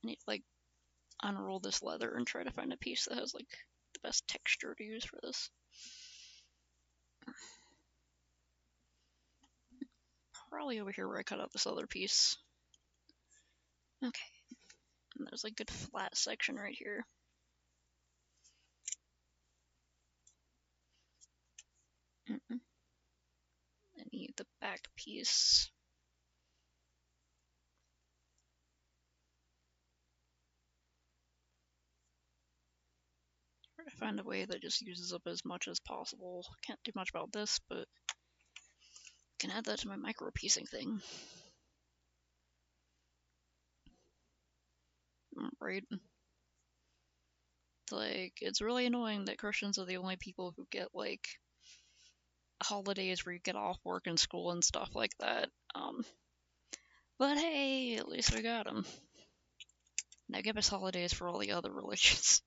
I need to, like, unroll this leather and try to find a piece that has, like, the best texture to use for this. Probably over here where I cut out this other piece. Okay. And there's, like, a good flat section right here. I need the back piece. Try to find a way that just uses up as much as possible. Can't do much about this, but I can add that to my micro piecing thing. Right? Like, it's really annoying that Christians are the only people who get, like, holidays where you get off work and school and stuff like that. But hey, at least we got them. Now give us holidays for all the other religions.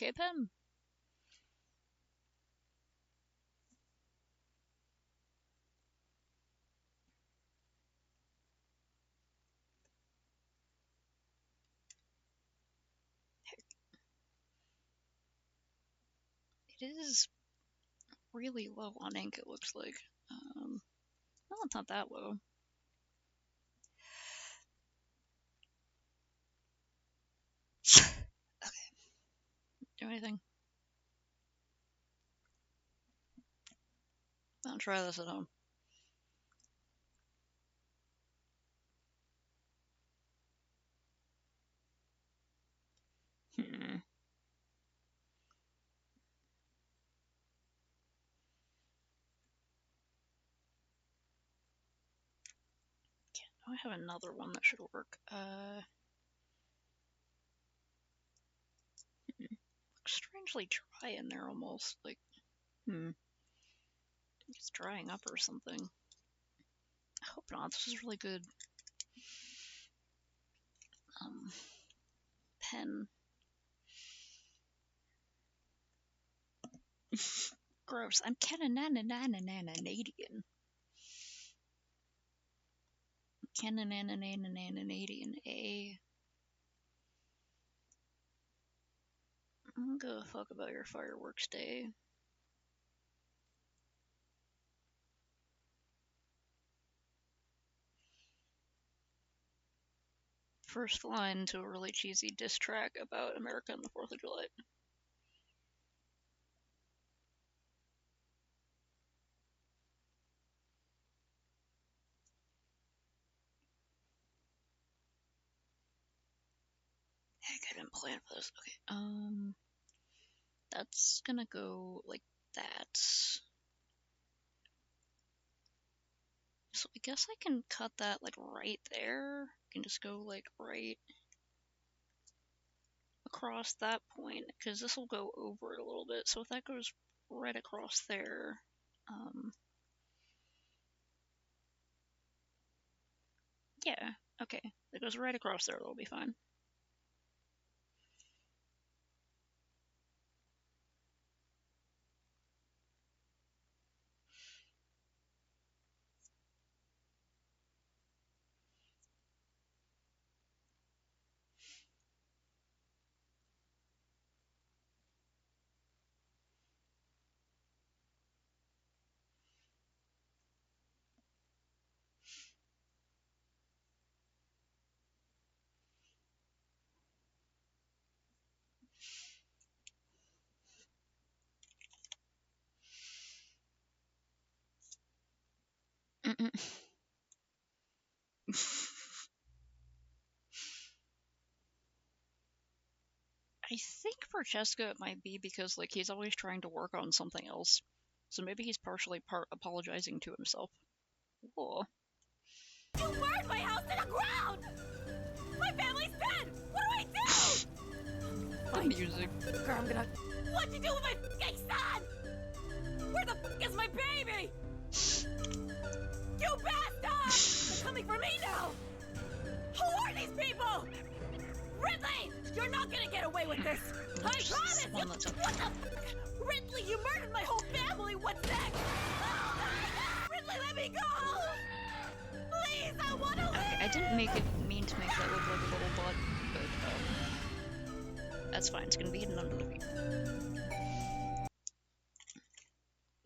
Okay, Pen? It is really low on ink, it looks like. No, it's not that low. Okay. Do anything. I'll try this at home. I have another one that should work. Looks strangely dry in there almost. Like, it's drying up or something. I hope not. This is really good. Pen. Gross. I'm Canadian. Canadian. A. I don't give a fuck about your fireworks day. First line to a really cheesy diss track about America and the 4th of July. Heck, I didn't plan for this. Okay, that's gonna go like that. So I guess I can cut that like right there. I can just go like right across that point, because this will go over it a little bit. So if that goes right across there, yeah, okay, it goes right across there, that'll be fine. I think for Jessica it might be because like he's always trying to work on something else, so maybe he's partially apologizing to himself. Whoa. You burned my house to the ground! My family's dead! What do I do? The music. Girl, I'm gonna... What'd you do with my f***ing son? Where the f*** is my baby? You bastard! They're coming for me now! Who are these people? Ridley! You're not gonna get away with this! I promise you! What the f***? Ridley, you murdered my whole family! What's next? Oh, Ridley, let me go! Please, I wanna live! Okay, I didn't mean to make that look like a little butt, but that's fine. It's gonna be hidden under the feet.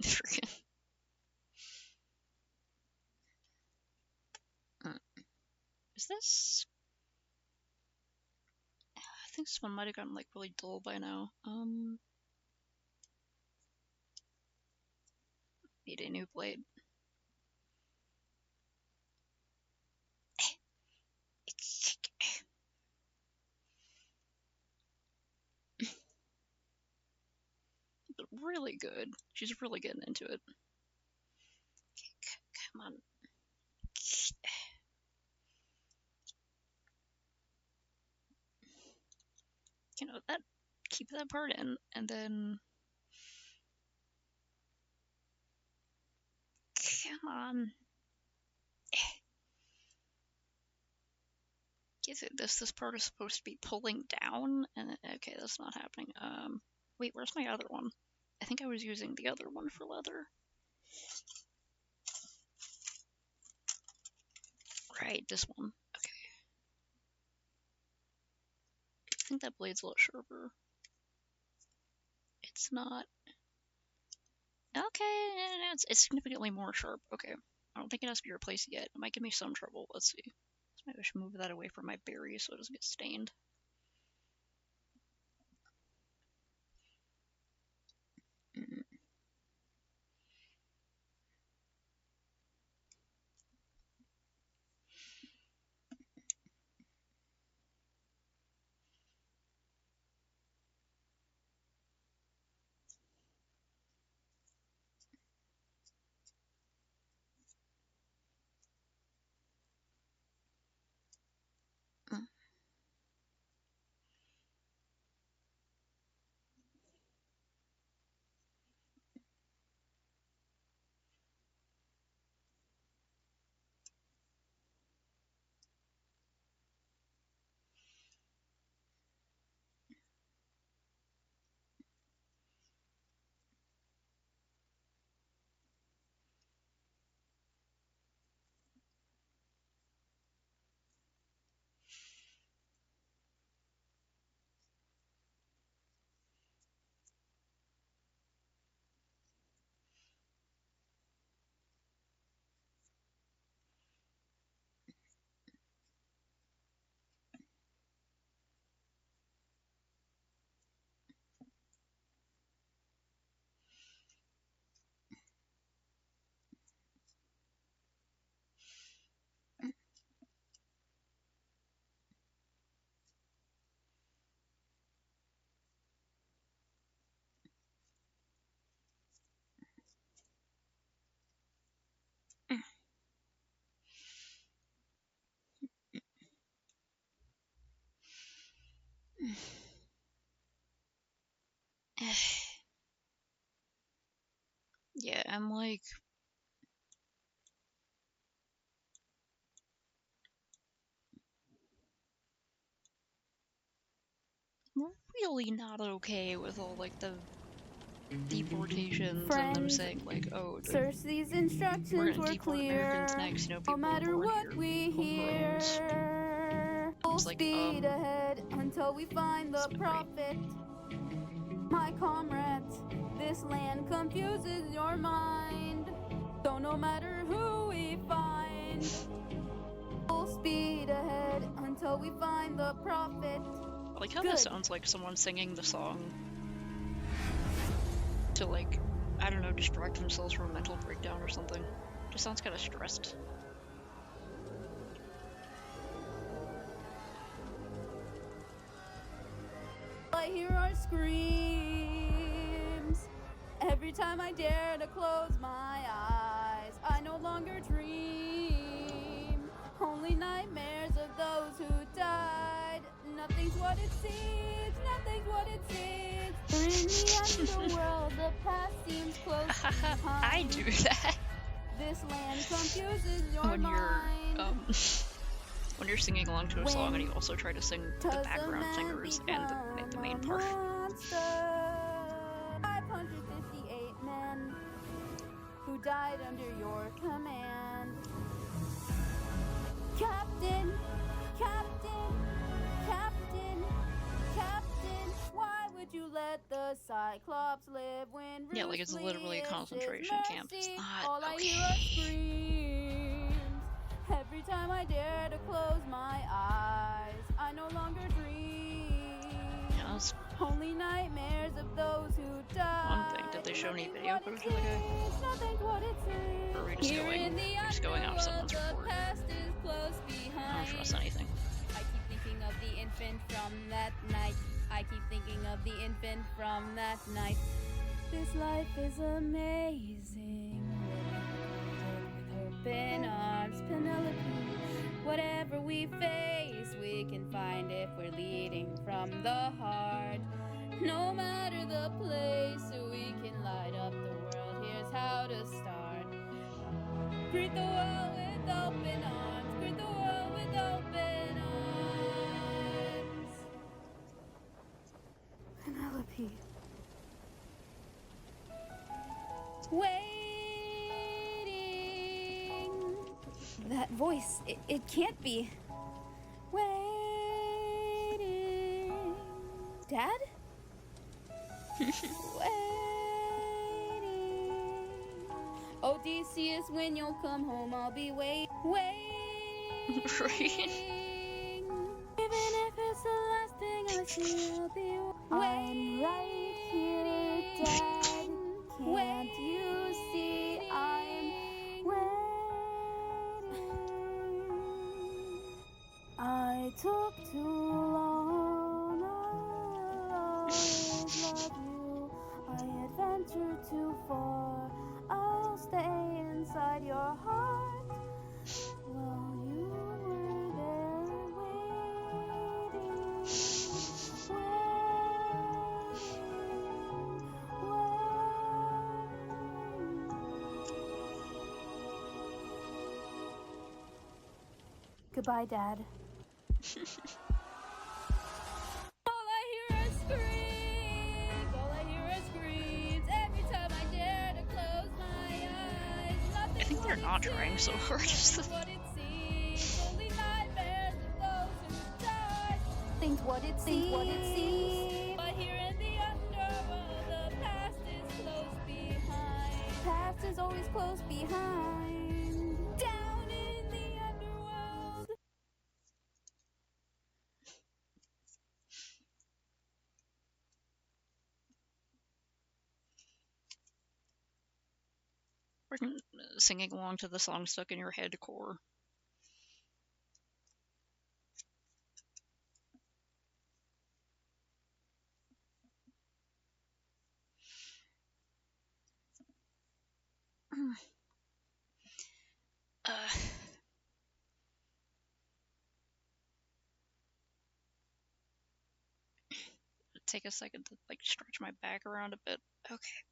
Freaking. Is this? I think this one might have gotten like really dull by now. Need a new blade. Really good. She's really getting into it. Come on. You know that. Keep that part in, and then. Come on. Is it this part is supposed to be pulling down, and okay, that's not happening. Wait, where's my other one? I think I was using the other one for leather. Right, this one. Okay. I think that blade's a lot sharper. It's not. Okay, it's significantly more sharp. Okay. I don't think it has to be replaced yet. It might give me some trouble. Let's see. So maybe I should move that away from my berry so it doesn't get stained. I'm like... really not okay with all, like, the deportations and them saying, like, oh, search these we're instructions gonna were deport clear. Americans next, you know, No people matter born what here, we hear, full it's like, speed ahead until we find the prophet. My comrades, this land confuses your mind. So no matter who we find, full speed ahead until we find the prophet. I like how this sounds like someone singing the song to, like, I don't know, distract themselves from a mental breakdown or something. Just sounds kind of stressed. I hear our screams every time I dare to close my eyes. I no longer dream, only nightmares of those who died. Nothing's what it seems, nothing's what it seems. We're in the underworld, the past seems close behind. I do that. This land confuses your When you're, mind. when you're singing along to a song and you also try to sing the background singers and the main part. 558 men who died under your command. Captain, Captain, Captain, Captain, why would you let the Cyclops live when Yeah, like, it's literally a concentration camp. It's not all I okay. hear are screams. Every time I dare to close my eyes, I no longer dream. Yes. Only nightmares of those who died. One thing, did they show any video footage of the guy? Nothing's what it seems. Or are we just going off someone's report? I don't trust anything. I keep thinking of the infant from that night. I keep thinking of the infant from that night. This life is amazing. With open arms, Penelope. Whatever we face, we can find if we're leading from the heart. No matter the place, we can light up the world. Here's how to start. Greet the world with open arms. Greet the world with open arms. Penelope. Waiting. That voice, it can't be. Waiting. Dad? Waiting. Odysseus, when you'll come home, I'll be waiting. Right. Even if it's the last thing I see, I'll be waiting. I'm right here, Dad. Can't you see I'm waiting? I took too long. I'll always love you. I adventured too far. I'll stay inside your heart. While you were there waiting. Goodbye, Dad. All I hear are screams. All I hear are screams. Every time I dare to close my eyes. I think they're not trying so hard. What it seems. Only nightmares of those who died. Think what it seems. But here in the underworld, the past is close behind. Past is always close behind. Down in the underworld. Freaking singing along to the song stuck in your head core. Take a second to, like, stretch my back around a bit. Okay.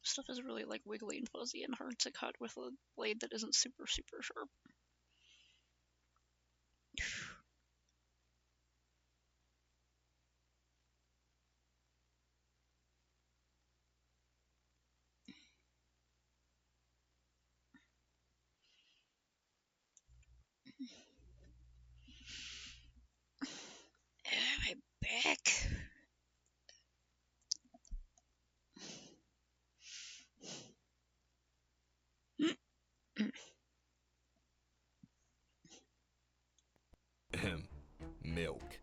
Stuff is really like wiggly and fuzzy and hard to cut with a blade that isn't super sharp. My back. Milk.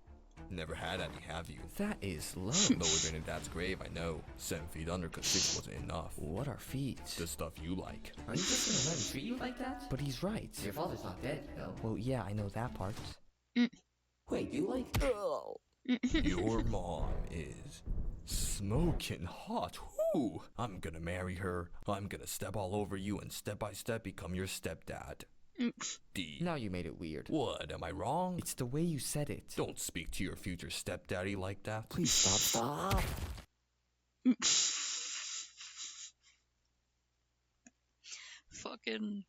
Never had any, have you? That is low. Lower than a dad's grave, I know. 7 feet under cause 6 wasn't enough. What are feet? The stuff you like. Are you just gonna let him treat you like that? But he's right. Your father's not dead, Bill. Well, yeah, I know that part. Wait, you like... Your mom is smoking hot. Whoo! I'm gonna marry her. I'm gonna step all over you and step by step become your stepdad. Now you made it weird. What, am I wrong? It's the way you said it. Don't speak to your future stepdaddy like that. Please stop. Fucking...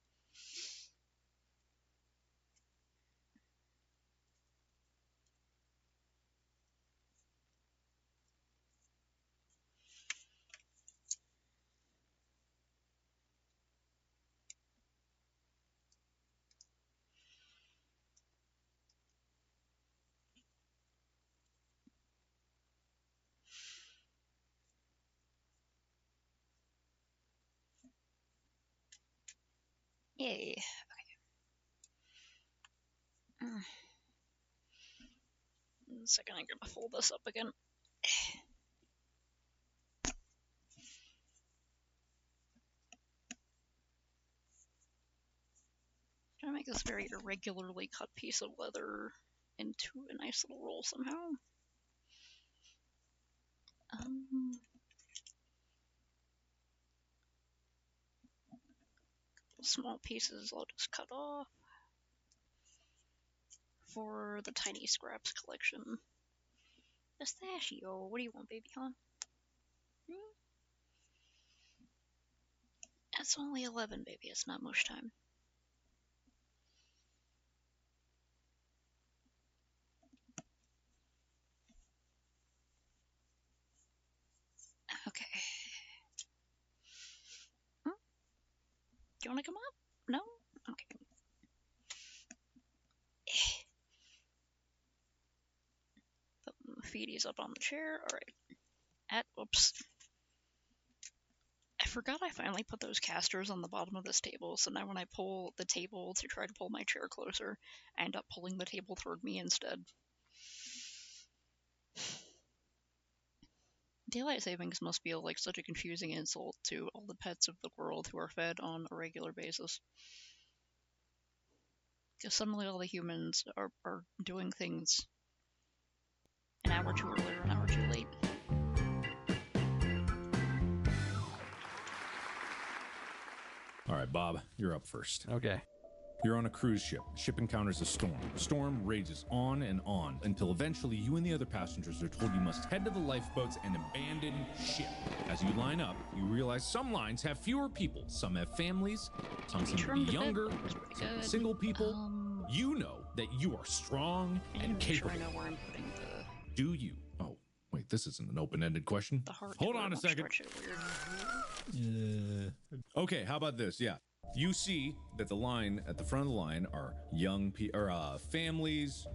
Yay. Okay. In a second, I'm gonna fold this up again. Trying to make this very irregularly cut piece of leather into a nice little roll somehow. Small pieces I'll just cut off for the Tiny Scraps collection. Pistachio, what do you want, baby, huh? It's only 11, baby, it's not much time. Okay. Do you want to come up? No? Okay. Put the feeties up on the chair. Alright. Whoops. I forgot I finally put those casters on the bottom of this table, so now when I pull the table to try to pull my chair closer, I end up pulling the table toward me instead. Daylight savings must feel like such a confusing insult to all the pets of the world who are fed on a regular basis. Because suddenly all the humans are doing things an hour too early or an hour too late. Alright, Bob, you're up first. Okay. You're on a cruise ship. The ship encounters a storm. The storm rages on and on until eventually you and the other passengers are told you must head to the lifeboats and abandon ship. As you line up, you realize some lines have fewer people. Some have families. Some seem to be younger. Some single people. You know that you are strong and capable. I know where I'm putting the... Do you? Oh, wait. like, this isn't an open-ended question. Hold on a second. Okay, how about this? Yeah. You see that the line at the front of the line are young families,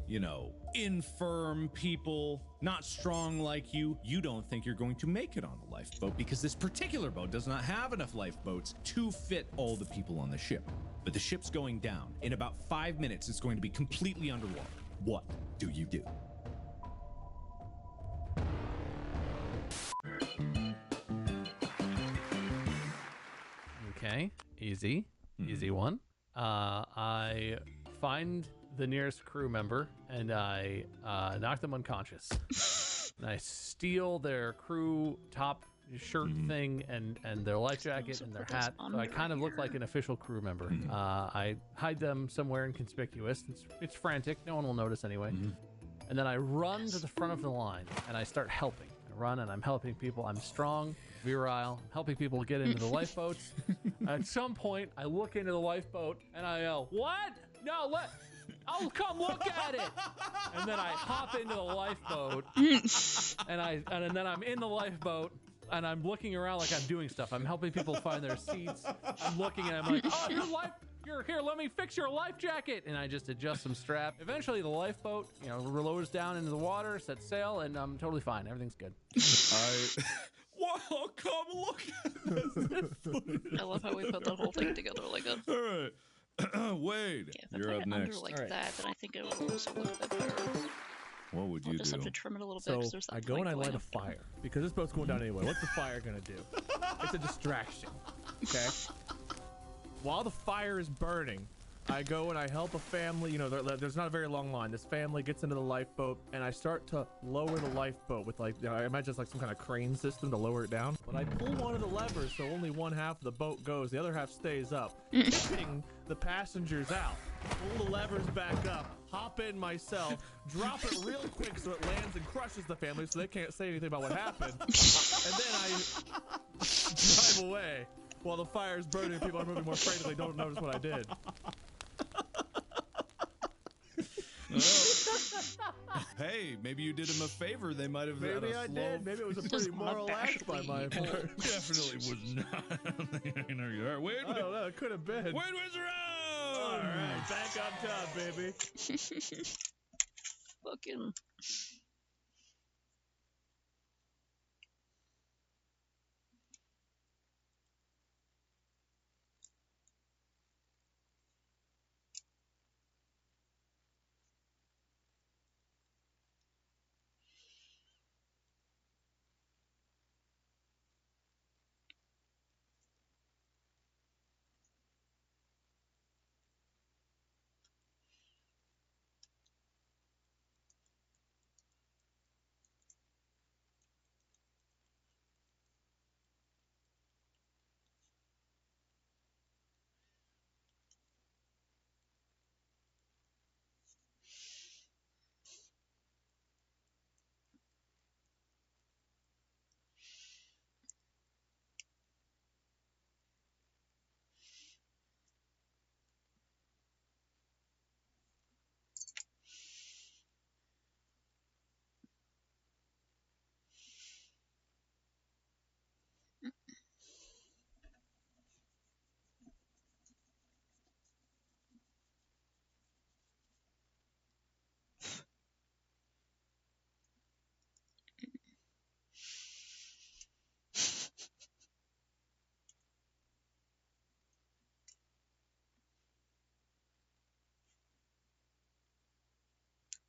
infirm people, not strong like you. You don't think you're going to make it on a lifeboat because this particular boat does not have enough lifeboats to fit all the people on the ship. But the ship's going down. In about 5 minutes, it's going to be completely underwater. What do you do? Okay, easy one. I find the nearest crew member and I knock them unconscious. And I steal their crew top shirt thing and their life jacket and their hat. So I kind of look like an official crew member. I hide them somewhere inconspicuous. It's frantic. No one will notice anyway. And then I run to the front of the line and I start helping. I run and I'm helping people. I'm strong, virile, helping people get into the lifeboats. At some point, I look into the lifeboat and I yell, "What? No, I'll come look at it." And then I hop into the lifeboat and then I'm in the lifeboat and I'm looking around like I'm doing stuff. I'm helping people find their seats. I'm looking and I'm like, "Oh, you're here. Let me fix your life jacket." And I just adjust some strap. Eventually the lifeboat, lowers down into the water, sets sail, and I'm totally fine. Everything's good. Wow, come look at this. I love how we put the whole thing together like that. All right. Wade, you're up next. Under like that, then I think it will also look a bit better. What would you I'll just do? have to trim it a little bit. So There's that I go and I light a lamp. fire because this boat's going down anyway. What's the fire gonna do? It's a distraction. Okay. While the fire is burning, I go and I help a family. There's not a very long line. This family gets into the lifeboat, and I start to lower the lifeboat with I imagine it's like some kind of crane system to lower it down. But I pull one of the levers, so only one half of the boat goes. The other half stays up, tipping the passengers out. Pull the levers back up, hop in myself, drop it real quick so it lands and crushes the family so they can't say anything about what happened. And then I drive away while the fire's burning and people are moving more frantically. Don't notice what I did. Hey, maybe you did him a favor. They might have. Maybe I did. Maybe it was a pretty moral act by my part. Definitely was not. I know you are. Wade, I don't know. It could have been. Wade wins around. All right, back on top, baby. Fucking.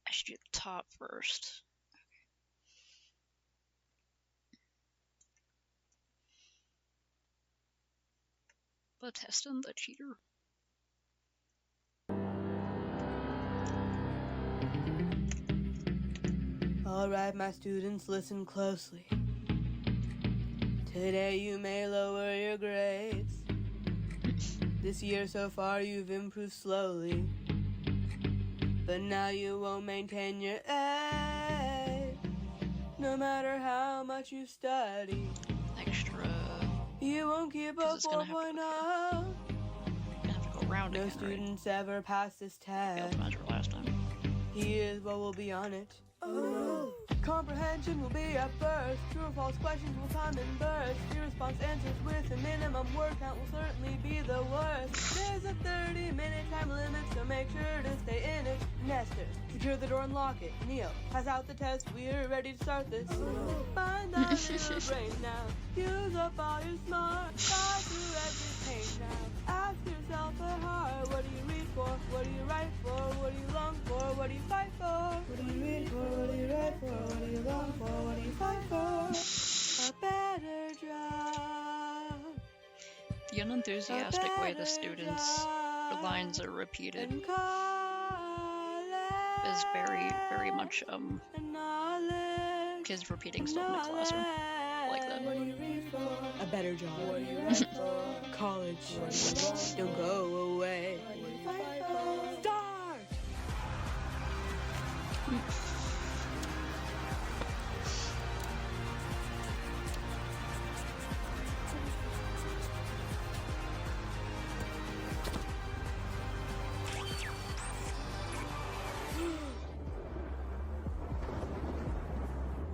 I should do the top first. But Heston, the cheater. All right, my students, listen closely. Today you may lower your grades. This year so far you've improved slowly, but now you won't maintain your A. No matter how much you study, extra. You won't keep up 4.0. No students ever pass this test. Failed measure last time. Here's what will be on it. Oh. Comprehension will be at first. True or false questions will come in bursts. Your response answers with a minimum word count will certainly be the worst. There's a 30-minute time limit, so make sure to stay in it. Nestor, secure the door and lock it. Neil, pass out the test. We're ready to start this. Find that little brain now. Use up all your smart. Fly through every page now. Ask yourself at heart, what do you read for? What do you write for? What do you long for? What do you fight for? What do you read for? What do you write for? What do you long for? What do you fight for? A better job. The unenthusiastic way the students' lines are repeated is very much kids repeating stuff in the classroom like that. What do you read for? A better job. What do you write for? College. Don't go away. What do you fight for? Start!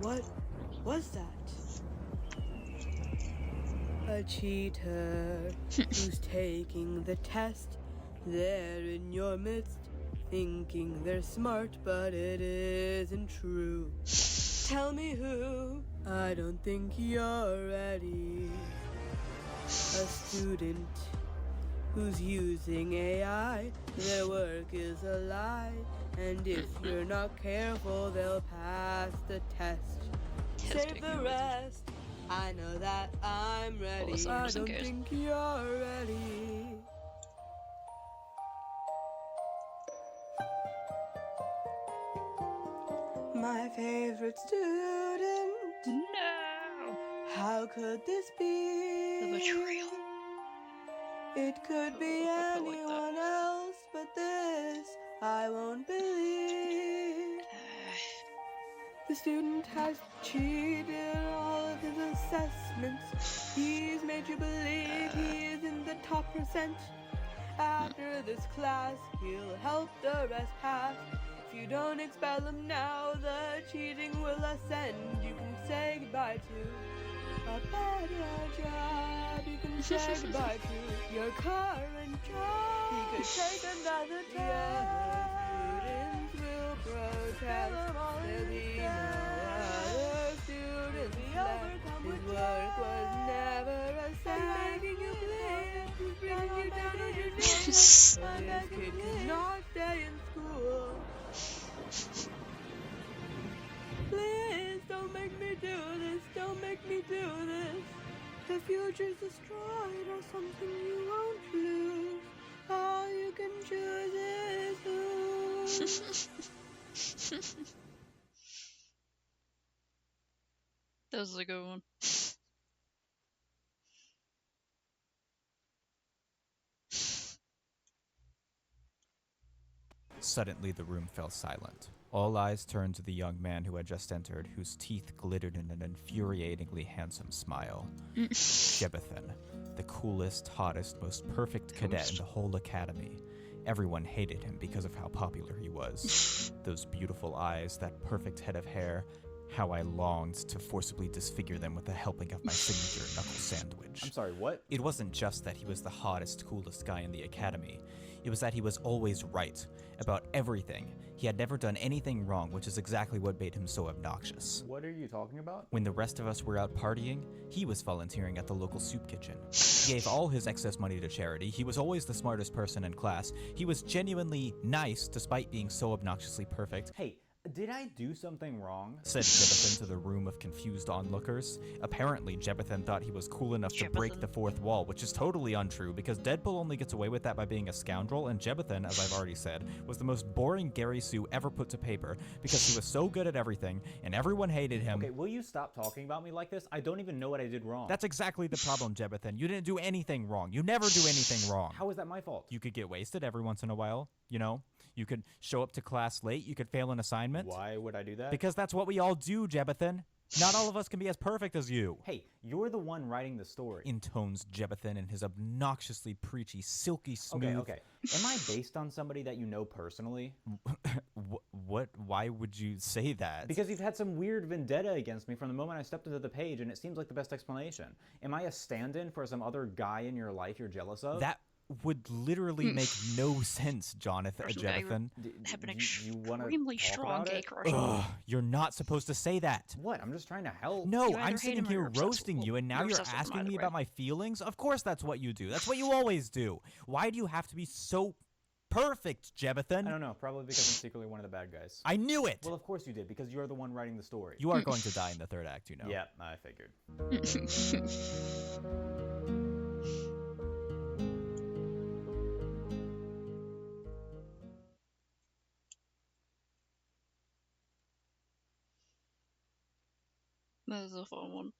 What was that? A cheater who's taking the test. They're in your midst, thinking they're smart, but it isn't true. Tell me who. I don't think you're ready. A student who's using AI. Their work is a lie, and if you're not careful, they'll pass the test. Save the rest. I know that I'm ready. I don't think you're ready. My favorite student. No. How could this be? The betrayal. It could be anyone else, but this I won't believe. The student has cheated all of his assessments. He's made you believe he is in the top %. After this class, he'll help the rest pass. If you don't expel him now, the cheating will ascend. You can say goodbye to a better job. You can say goodbye to your current job. He could take another test. Students will protest. There'll be no other students left. His work was never a set. Making you play, bringing you down on your knees. This kid cannot stay in school. Please don't make me do this. Don't make me do this. The future's destroyed or something you won't lose. All you can choose is who. That was a good one. Suddenly the room fell silent. All eyes turned to the young man who had just entered, whose teeth glittered in an infuriatingly handsome smile. Jebethan, the coolest, hottest, most perfect cadet in the whole academy. Everyone hated him because of how popular he was. Those beautiful eyes, that perfect head of hair, how I longed to forcibly disfigure them with a helping of my signature knuckle sandwich. I'm sorry, what? It wasn't just that he was the hottest, coolest guy in the academy. It was that he was always right about everything. He had never done anything wrong, which is exactly what made him so obnoxious. What are you talking about? When the rest of us were out partying, he was volunteering at the local soup kitchen. He gave all his excess money to charity. He was always the smartest person in class. He was genuinely nice despite being so obnoxiously perfect. Hey, did I do something wrong? Said Jebethan to the room of confused onlookers. Apparently, Jebethan thought he was cool enough to break the fourth wall, which is totally untrue because Deadpool only gets away with that by being a scoundrel, and Jebethan, as I've already said, was the most boring Gary Sue ever put to paper because he was so good at everything and everyone hated him. Okay, will you stop talking about me like this? I don't even know what I did wrong. That's exactly the problem, Jebethan. You didn't do anything wrong. You never do anything wrong. How is that my fault? You could get wasted every once in a while, you know? You could show up to class late. You could fail an assignment. Why would I do that? Because that's what we all do, Jebethan. Not all of us can be as perfect as you. Hey, you're the one writing the story. Intones Jebethan in his obnoxiously preachy, silky smooth. Okay. Am I based on somebody that you know personally? What? Why would you say that? Because you've had some weird vendetta against me from the moment I stepped into the page, and it seems like the best explanation. Am I a stand-in for some other guy in your life you're jealous of? That would literally make no sense, Jonathan Jebethan. Have an extremely strong gay crush. Ugh, you're not supposed to say that. What? I'm just trying to help. No, You either I'm hate sitting him or here you're obsessed roasting with- you, and now you're you're obsessed with him asking me either about way. my feelings? Of course that's what you do. That's what you always do. Why do you have to be so perfect, Jebethan? I don't know. Probably because I'm secretly one of the bad guys. I knew it! Well, of course you did, because you're the one writing the story. You are going to die in the third act, you know. Yeah, I figured. That was a fun one.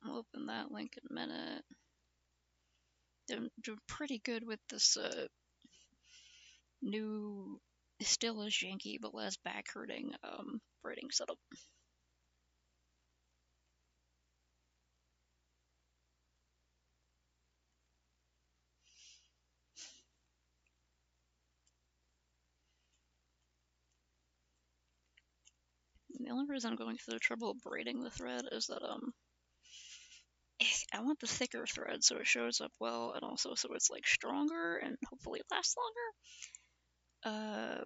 I'll open that link in a minute. Doing pretty good with this new, still as janky but less back hurting writing setup. The only reason I'm going through the trouble of braiding the thread is that I want the thicker thread so it shows up well, and also so it's like stronger and hopefully lasts longer.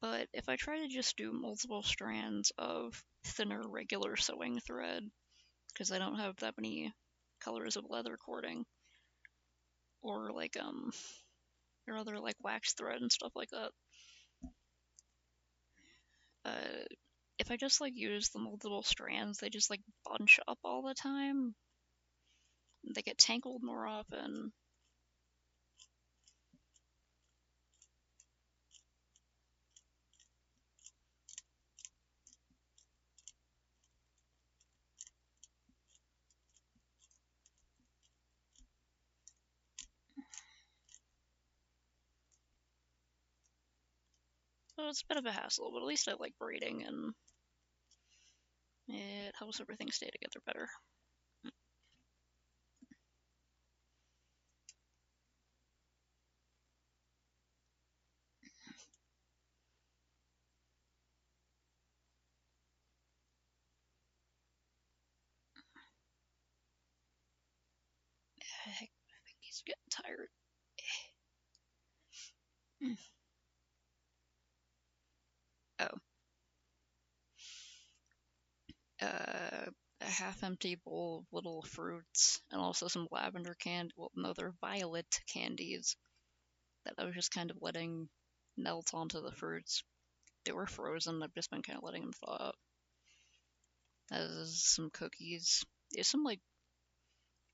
But if I try to just do multiple strands of thinner regular sewing thread, because I don't have that many colors of leather cording, or like or other like wax thread and stuff like that. If I just like use the multiple strands, they just like bunch up all the time. They get tangled more often. So it's a bit of a hassle, but at least I like braiding and it helps everything stay together better. Heck, I think he's getting tired. Oh. A half-empty bowl of little fruits, and also some lavender candy. Well, no, they're violet candies that I was just kind of letting melt onto the fruits. They were frozen. I've just been kind of letting them thaw out. There's some cookies. There's some like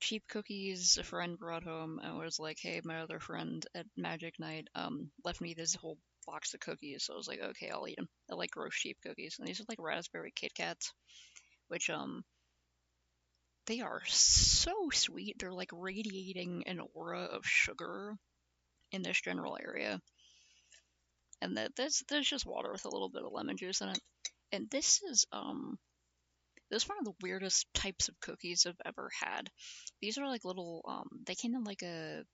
cheap cookies a friend brought home, and was like, "Hey, my other friend at Magic Night left me this whole box of cookies." So I was like, "Okay, I'll eat them." I like gross cheap cookies, and these are like raspberry Kit Kats, which they are so sweet. They're like radiating an aura of sugar in this general area. And there's just water with a little bit of lemon juice in it. And this is one of the weirdest types of cookies I've ever had. These are like little they came in like a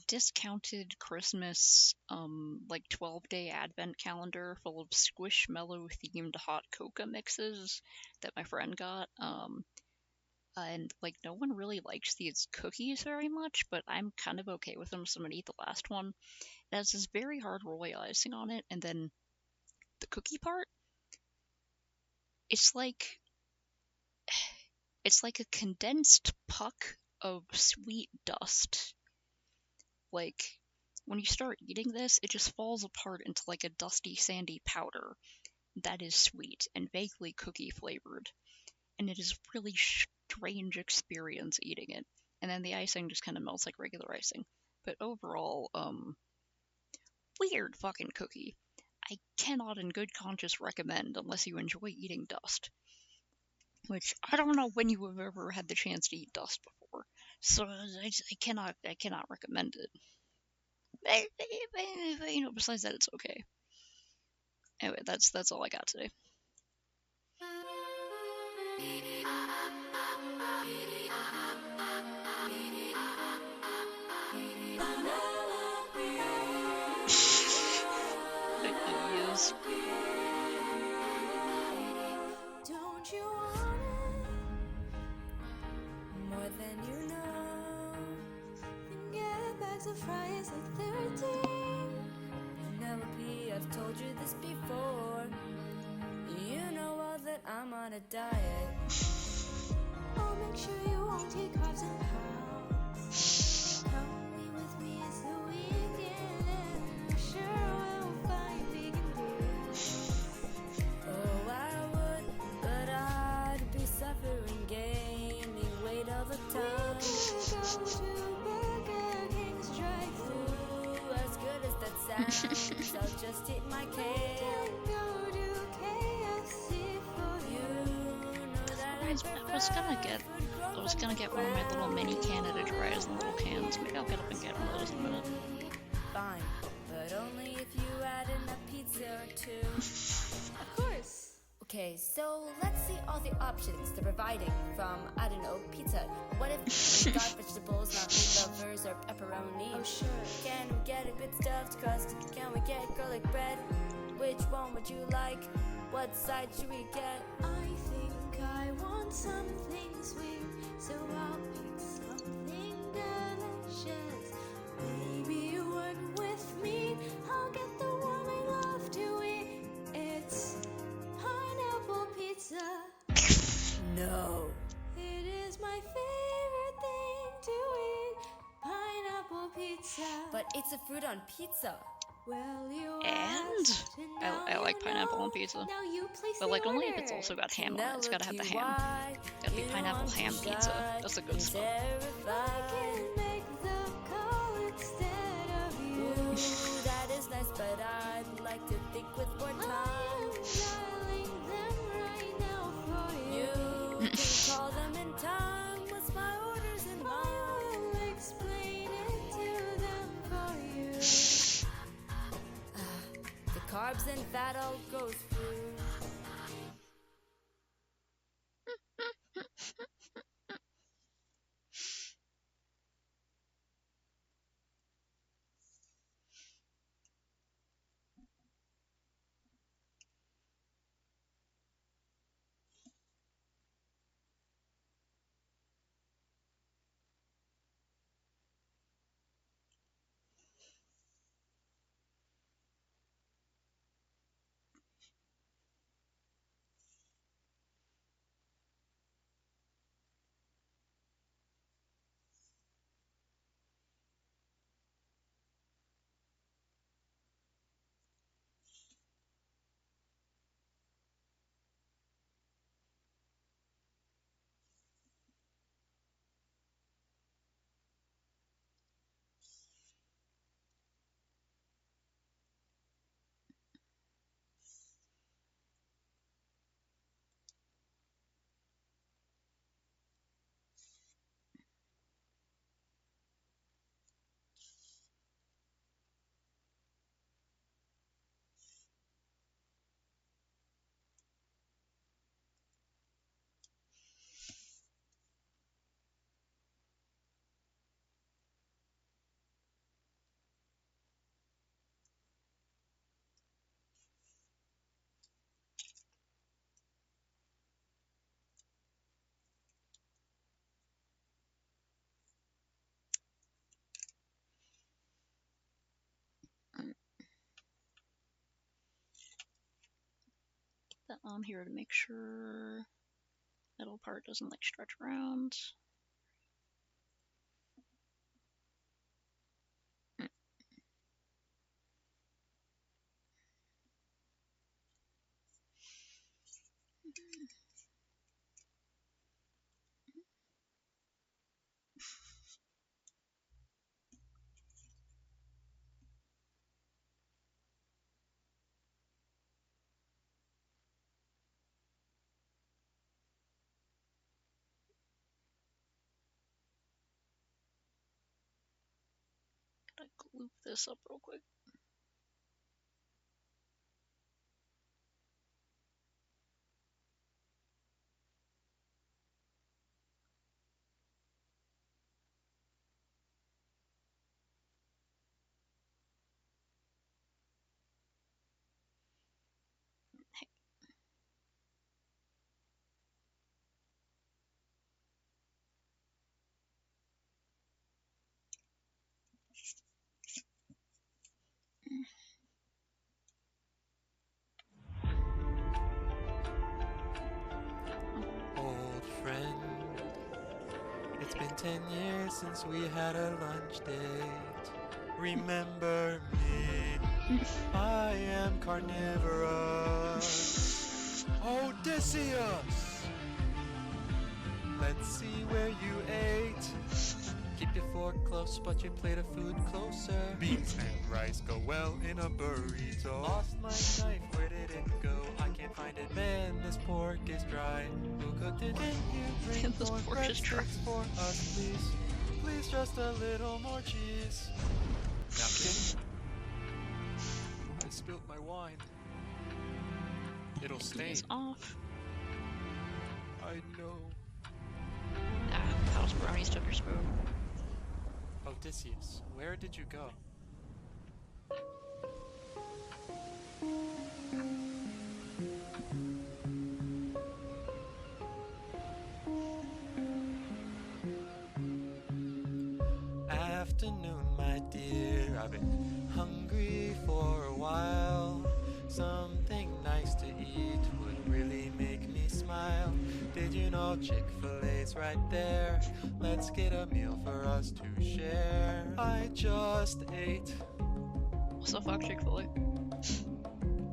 discounted Christmas like 12-day advent calendar full of Squishmallow themed hot cocoa mixes that my friend got. And like no one really likes these cookies very much, but I'm kind of okay with them, so I'm gonna eat the last one. It has this very hard royal icing on it, and then the cookie part, it's like a condensed puck of sweet dust. Like when you start eating this, it just falls apart into like a dusty, sandy powder that is sweet and vaguely cookie flavored. And it is a really strange experience eating it. And then the icing just kind of melts like regular icing. But overall, weird fucking cookie. I cannot in good conscience recommend unless you enjoy eating dust. Which, I don't know when you have ever had the chance to eat dust before. So, I cannot recommend it. You know, besides that, it's okay. Anyway, that's all I got today. Don't you want it more than you know? Then get bags of fries at 13. Penelope, I've told you this before. You know all that I'm on a diet. I'll make sure you won't take carbs and pounds. Come with me, it's the weekend, and I'm sure we'll find vegan deals. Oh, I would, but I'd be suffering, gaining weight all the time. We could go to Burger King's drive-thru. As good as that sounds, I'll just eat my kale. We can go to KFC for you. I was gonna get one of my little mini Canada Dries in little cans. Maybe I'll get up and get one of those in a minute. Fine, but only if you add in a pizza or two. Of course. Okay, so let's see all the options they're providing from, I don't know, pizza. What if we got vegetables, not meat lovers, or pepperoni? Oh, sure. Can we get a good stuffed crust? Can we get garlic bread? Which one would you like? What side should we get? I think I want something sweet, so I'll pick something delicious. Maybe one with meat. I'll get the one I love to eat. It's pineapple pizza. No. It is my favorite thing to eat. Pineapple pizza. But it's a fruit on pizza. Well, you And I like pineapple on pizza. But like only if it's also got ham on it. It's gotta have the ham. Gotta be pineapple ham pizza. That's the good stuff. That is nice, but I'd like to think with more time. You can call them in time. What's my orders in mind? I'll explain it to them for you. The carbs and fat all go through. That on here to make sure middle part doesn't like stretch around. loop this up real quick. Old friend, it's been 10 years since we had a lunch date. Remember me? I am carnivorous. Odysseus! Let's see where you ate. Keep your fork close, but your plate of food closer. Beans and rice go well in a burrito. Lost my knife, where did it go? I can't find it. Man, this pork is dry. Who cooked it? Can you bring more breadsticks for us, please? Please, just a little more cheese. Napkin. I spilt my wine. It'll stain. It's off. I know. Ah, House Brownies took your spoon. Odysseus, where did you go? Afternoon, my dear. I've been hungry for a while. Something nice to eat would really make me smile. Did you know Chick-fil-A's right there? Let's get a meal for us to share. I just ate. What's the fuck, Chick-fil-A?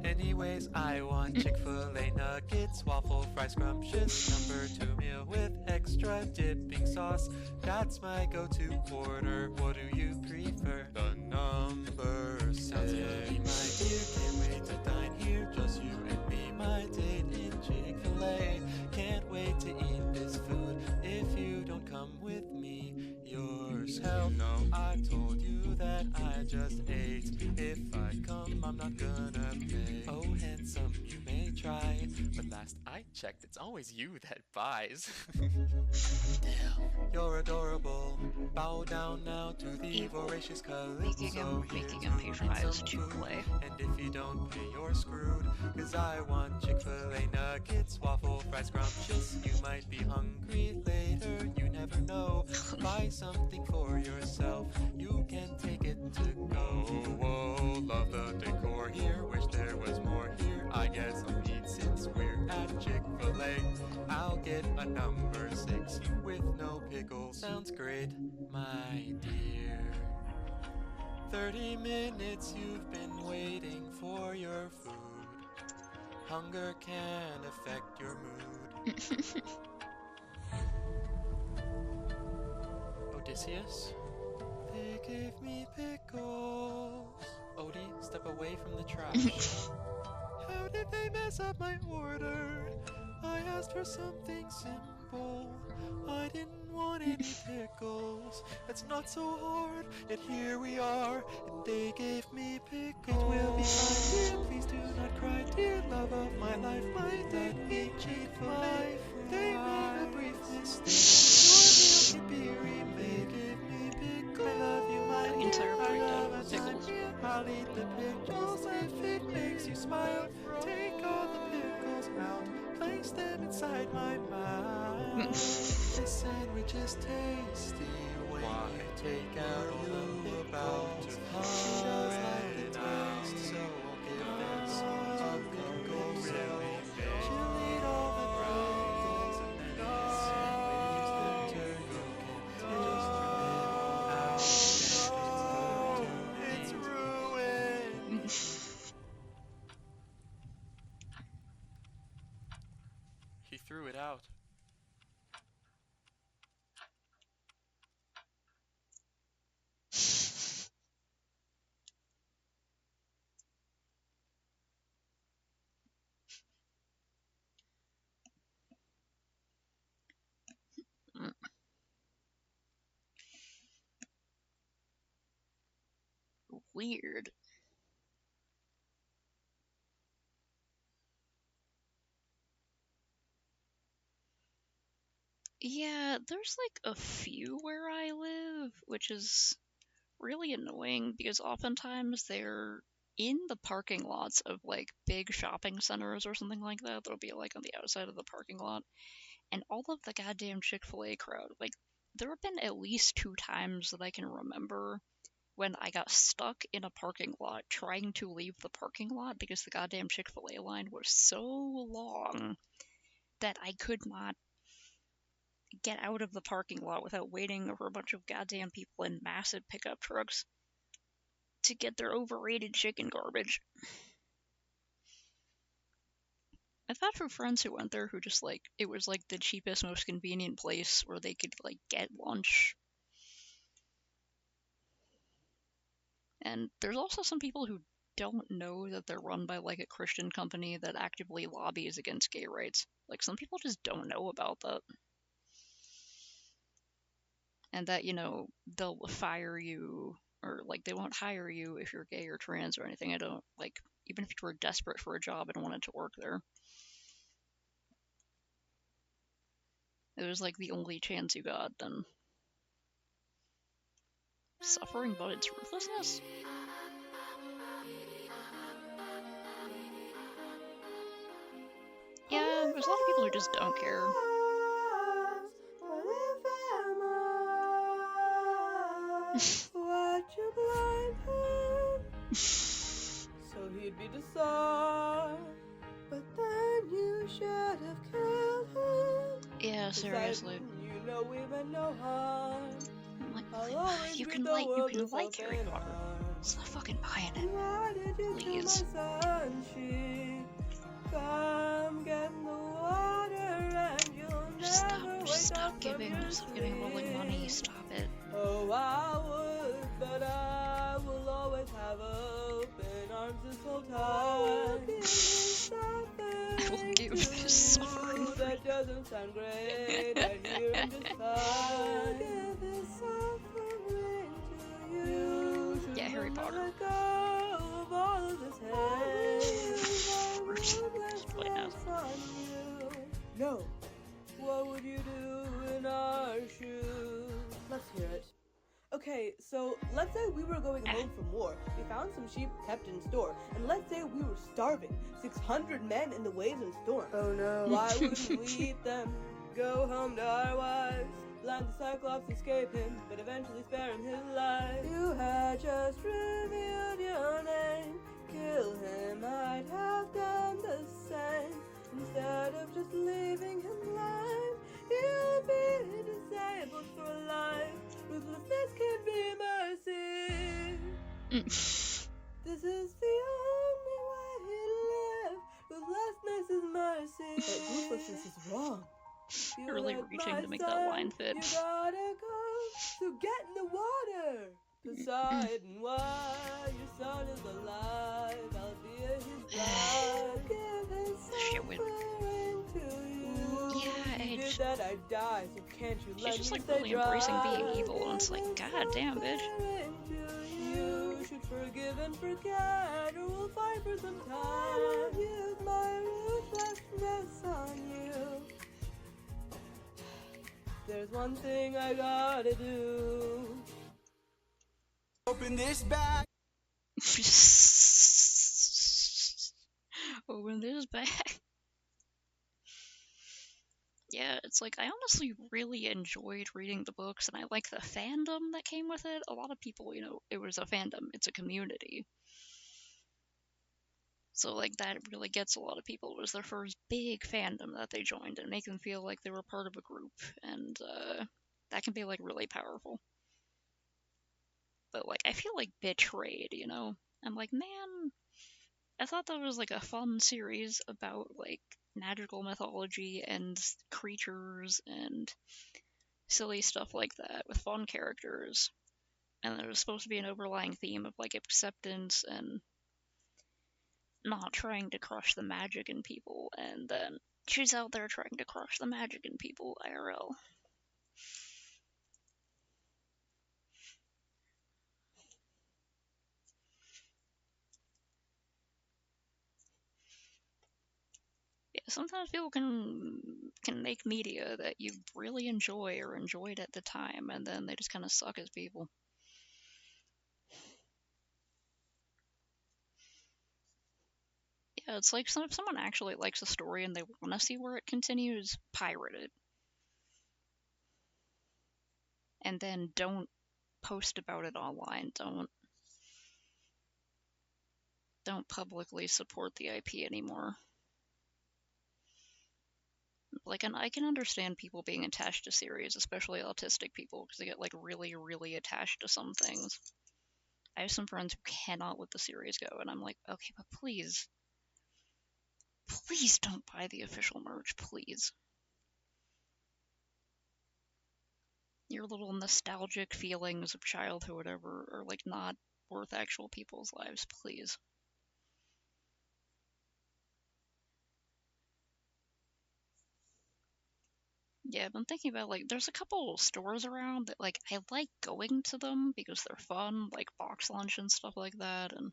Anyways, I want Chick-fil-A nuggets, waffle fries, scrumptious, number 2 meal with extra dipping sauce. That's my go-to order. What do you prefer? The number 6. Sounds yummy, my dear. Can't wait to dine here. Just you and me, my date in Chick-fil-A. Can't wait to eat this food. If you don't come with me, yours hell no. I told you that I just ate. If I come, I'm not gonna pay. Oh, handsome, you may try, but last I checked, it's always you that buys. Damn, you're adorable. Bow down now to the voracious Calypso. Making him patronize Chick-fil-A. And if you don't pay, you're screwed. Cause I want Chick-fil-A nuggets, waffle fries, scrumptious. You might be hungry later, you never know. Buy something for yourself, you can take it to go. Whoa, love the decor here, wish there was more here. I guess I'll eat since we're at Chick-fil-A. I'll get a number 6 with no pickles. Sounds great, my dear. 30 minutes you've been waiting for your food. Hunger can affect your mood. Odysseus? They gave me pickles. Odie, step away from the trash. How did they mess up my order? I asked for something simple. I didn't want any pickles. It's not so hard, yet here we are, and they gave me pickles. It will be fine, dear, please do not cry, dear love of my life. My dad ate Chick-fil-A. They made a brief mistake. Your meal can be remade. Give me pickles. I love you, my dear. I love us, I'm here. I'll eat the pickles if it makes you smile. Take all the pickles out, place them inside my mouth. This sandwich is tasty. Why take out all the pickles? She does like the taste, so I'll give them some pickles. She'll eat all the pickles, and then the sandwich is you can just rip it out. It's ruined. He threw it out. weird. Yeah, there's like a few where I live, which is really annoying because oftentimes they're in the parking lots of like big shopping centers or something like that. That'll be like on the outside of the parking lot. And all of the goddamn Chick-fil-A crowd, like, there have been at least 2 times that I can remember when I got stuck in a parking lot trying to leave the parking lot because the goddamn Chick-fil-A line was so long that I could not get out of the parking lot without waiting for a bunch of goddamn people in massive pickup trucks to get their overrated chicken garbage. I've had from friends who went there who just like, it was like the cheapest, most convenient place where they could like get lunch. And there's also some people who don't know that they're run by like a Christian company that actively lobbies against gay rights. Like, some people just don't know about that. And that, you know, they'll fire you, or like they won't hire you if you're gay or trans or anything. I don't, like, even if you were desperate for a job and wanted to work there. It was like the only chance you got, then. Suffering but its ruthlessness? Yeah, there's a lot of people who just don't care. So he'd be disarmed, but then you should have killed him. Yeah, seriously. You know we meant no harm. You can like Harry Potter. Stop fucking buying it. Please. Come get the water and you'll Stop giving Rolling money. Stop it. Oh, I would, but I will always have open arms this whole time. I will give this suffering free. That doesn't sound great. I hear him just fine. Give this suffering to you. Yeah, Harry Potter. Let go of all of this hate. No. What would you do in our shoes? Let's hear it. Okay, so let's say we were going home from war. We found some sheep kept in store. And let's say we were starving. 600 men in the waves and storms. Oh no. Why wouldn't we eat them? Go home to our wives. Land the Cyclops, escape him, but eventually spare him his life. You had just revealed your name. Kill him, I'd have done the same. Instead of just leaving him blind, you'll be disabled for life. Ruthlessness can be mercy. This is the only way he lived. Ruthlessness is mercy. But ruthlessness is wrong. You're really reaching to make that line fit. You gotta go, so get in the water. Poseidon, why your son is alive? I'll be his bride. Give his suffering to you. Yeah, Did that, I die. So can't you let she's just me like stay really embracing dry? being evil, and it's like, god damn, bitch. You should forgive and forget, or we'll fight for some time. Use my ruthlessness on you. There's one thing I gotta do. Open this bag. Open this bag. Yeah, it's like, I honestly really enjoyed reading the books, and I like the fandom that came with it. A lot of people, you know, it was a fandom, it's a community. So, like, that really gets a lot of people. It was their first big fandom that they joined, and make them feel like they were part of a group, and that can be, like, really powerful. But, like, I feel, like, betrayed, you know? I'm like, man, I thought that was, like, a fun series about, like, magical mythology and creatures and silly stuff like that with fun characters. And there was supposed to be an overlying theme of, like, acceptance and not trying to crush the magic in people, and then she's out there trying to crush the magic in people, IRL. Sometimes people can make media that you really enjoy or enjoyed at the time, and then they just kind of suck as people. Yeah, it's like if someone actually likes a story and they want to see where it continues, pirate it. And then don't post about it online. Don't publicly support the IP anymore. Like, and I can understand people being attached to series, especially autistic people, because they get, like, really, really attached to some things. I have some friends who cannot let the series go, and I'm like, okay, but please don't buy the official merch, please. Your little nostalgic feelings of childhood are, like, not worth actual people's lives, please. Yeah, I've been thinking about, like, there's a couple stores around that, like, I like going to them because they're fun, like Box Lunch and stuff like that, and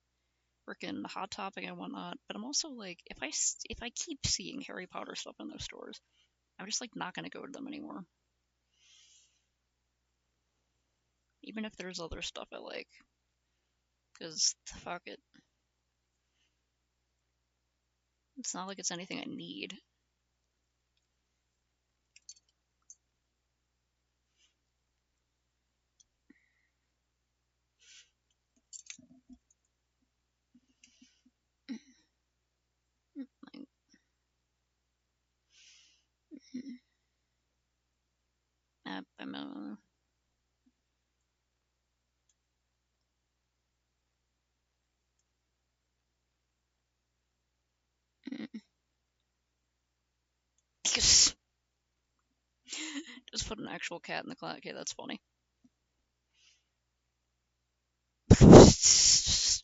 frickin' Hot Topic and whatnot, but I'm also, like, if I keep seeing Harry Potter stuff in those stores, I'm just, like, not gonna go to them anymore. Even if there's other stuff I like. Because, fuck it. It's not like it's anything I need. I'm just put an actual cat in the cloud. Okay, that's funny. That's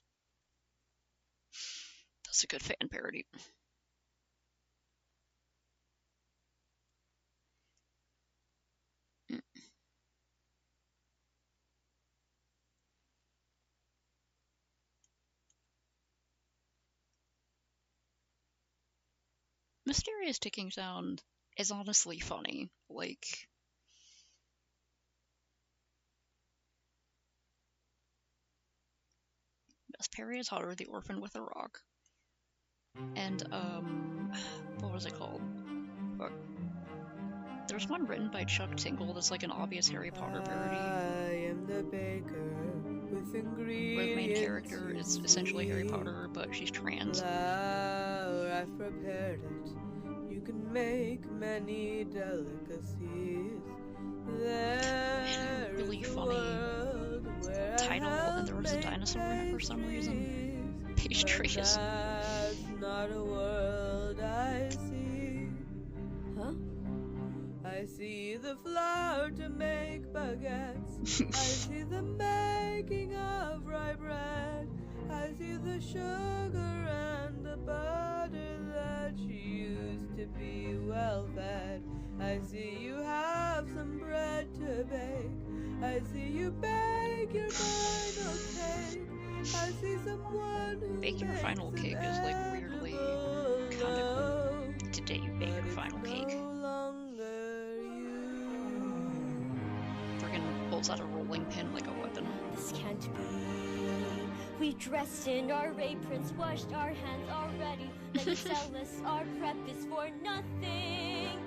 a good fan parody. Mysterious ticking sound is honestly funny. Like, Best Perry is hotter, The Orphan with a Rock. And, what was it called? Fuck. There's one written by Chuck Tingle that's like an obvious Harry Potter parody. I am the baker with ingredients. Where the main character is essentially Harry Potter, but she's trans. Flour, I've prepared it. You can make many delicacies. There really is a funny world where title, and there was a dinosaur in it for some reason. Page trees. That's not a world I see. Huh? I see the flour to make baguettes. I see the making of rye bread. I see the sugar and the butter that she used to be well fed. I see you have some bread to bake. I see you bake your final cake. I see someone who Bake your final cake is like weirdly kind of cool. Today you bake your final cake. Friggin' pulls out a rolling pin like a weapon. This can't be. We dressed in our aprons, washed our hands already. Let you tell us our prep is for nothing.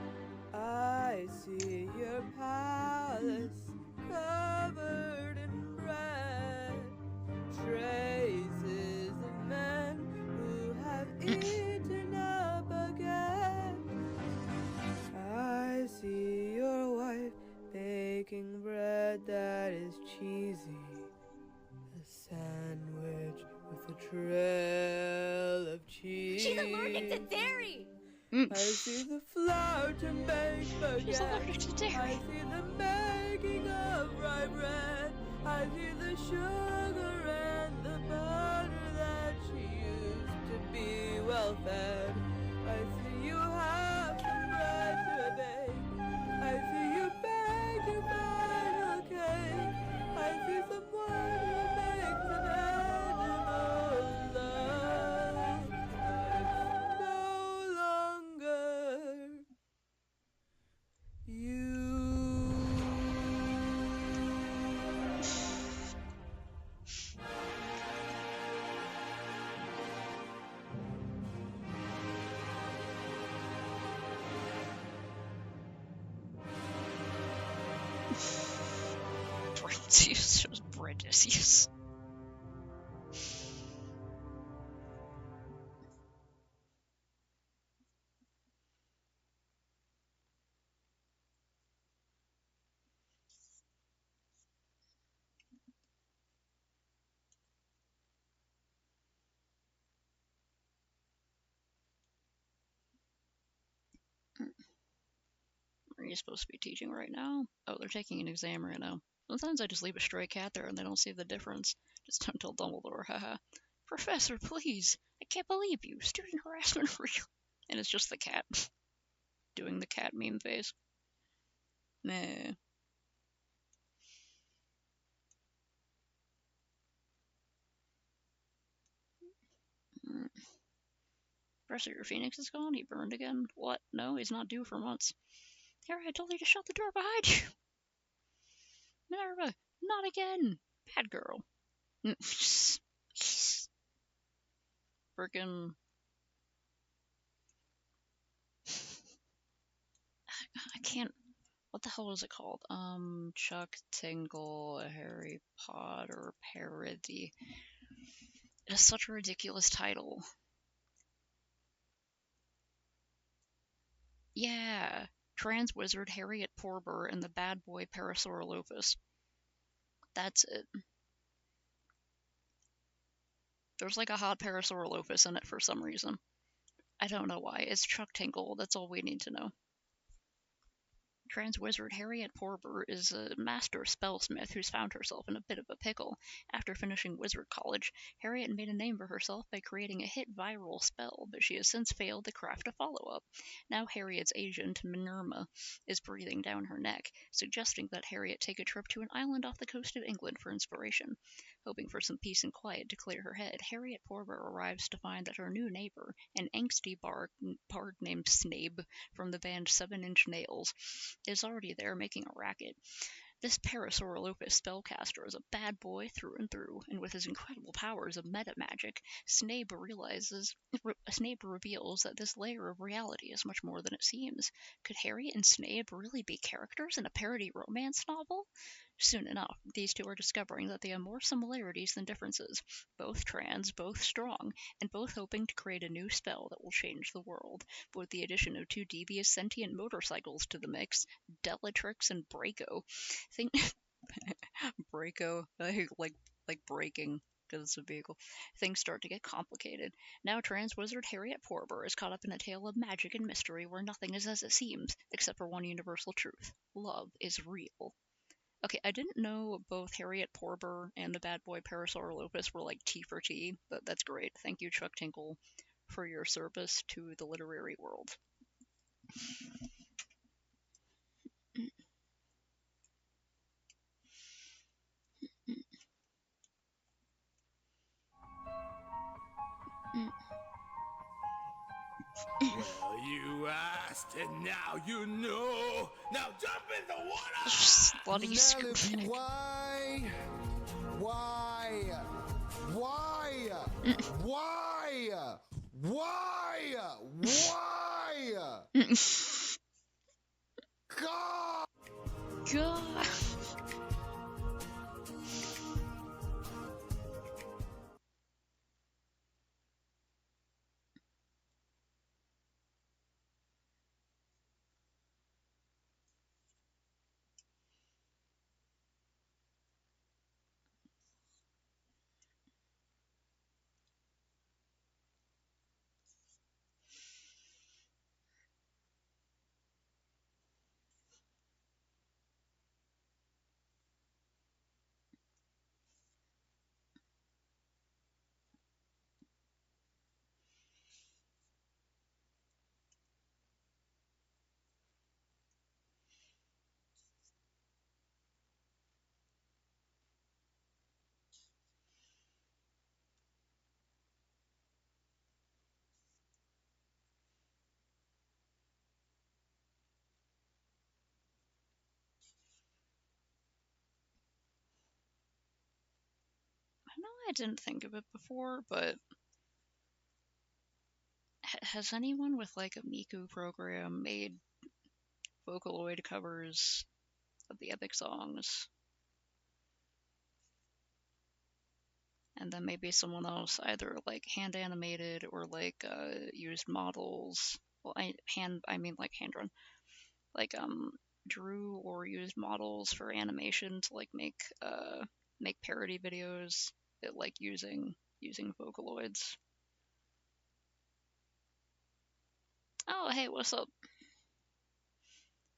I see your palace covered in bread. Traces of men who have eaten a baguette. I see your wife baking bread that is cheesy. A sandwich with a trail of cheese. She's allergic to dairy. I see the flour to make baguette. I see the making of rye bread. I see the sugar and the butter that she used to be well fed. I see you have some bread to bake. I see you bake your final cake. I see someone who makes an edible love. But it's no longer Brandisius shows Brandisius. Are you supposed to be teaching right now? Oh, they're taking an exam right now. Sometimes I just leave a stray cat there and they don't see the difference. Just don't tell Dumbledore, haha. Professor, please! I can't believe you! Student harassment real! And it's just the cat. Doing the cat meme face. Nah. Professor, your phoenix is gone? He burned again? What? No, he's not due for months. Harry, I told you to shut the door behind you! Minerva, not again! Bad girl. Frickin'... I can't... What the hell is it called? Chuck Tingle, Harry Potter parody. It is such a ridiculous title. Yeah, trans wizard Harriet Porber and the bad boy Parasaurolophus. That's it. There's like a hot Parasaurolophus in it for some reason. I don't know why. It's Chuck Tingle. That's all we need to know. Trans wizard Harriet Porber is a master spellsmith who's found herself in a bit of a pickle. After finishing wizard college, Harriet made a name for herself by creating a hit viral spell, but she has since failed to craft a follow-up. Now Harriet's agent, Minerva, is breathing down her neck, suggesting that Harriet take a trip to an island off the coast of England for inspiration. Hoping for some peace and quiet to clear her head, Harriet Porber arrives to find that her new neighbor, an angsty bard named Snape from the band 7 Inch Nails, is already there making a racket. This Parasaurolophus spellcaster is a bad boy through and through, and with his incredible powers of meta magic, Snape reveals that this layer of reality is much more than it seems. Could Harry and Snape really be characters in a parody romance novel? Soon enough, these two are discovering that they have more similarities than differences, both trans, both strong, and both hoping to create a new spell that will change the world. But with the addition of two devious sentient motorcycles to the mix, Bellatrix and Braco, Braco, like braking, because it's a vehicle. Things start to get complicated. Now trans wizard Harriet Porber is caught up in a tale of magic and mystery where nothing is as it seems, except for one universal truth. Love is real. Okay, I didn't know both Harriet Porber and the bad boy Parasaurolophus were like T for T, but that's great. Thank you, Chuck Tinkle, for your service to the literary world. Well, you asked, and now you know. Now jump in the water! Bloody Penelope, why? Why? God! God! know I didn't think of it before, but has anyone with like a Miku program made Vocaloid covers of the epic songs? And then maybe someone else either like hand animated or like used models. Well, I mean like hand drawn. Like drew or used models for animation to like make parody videos that like using Vocaloids. Oh, hey, what's up?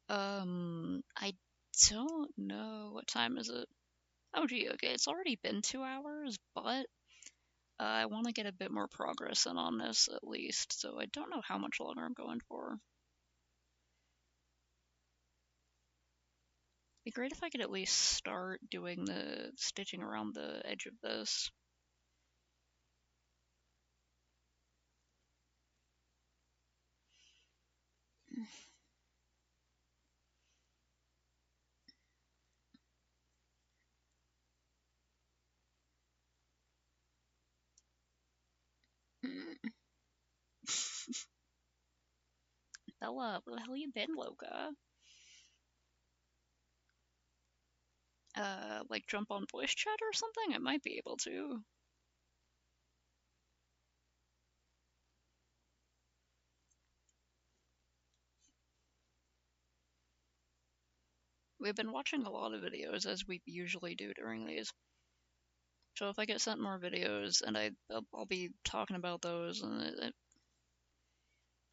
I don't know. What time is it? Oh, gee, okay, it's already been 2 hours, but I want to get a bit more progress in on this at least, so I don't know how much longer I'm going for. Be great if I could at least start doing the stitching around the edge of this. Bella, where the hell you been, Loca? Like jump on voice chat or something? I might be able to. We've been watching a lot of videos, as we usually do during these. So if I get sent more videos, and I'll be talking about those, and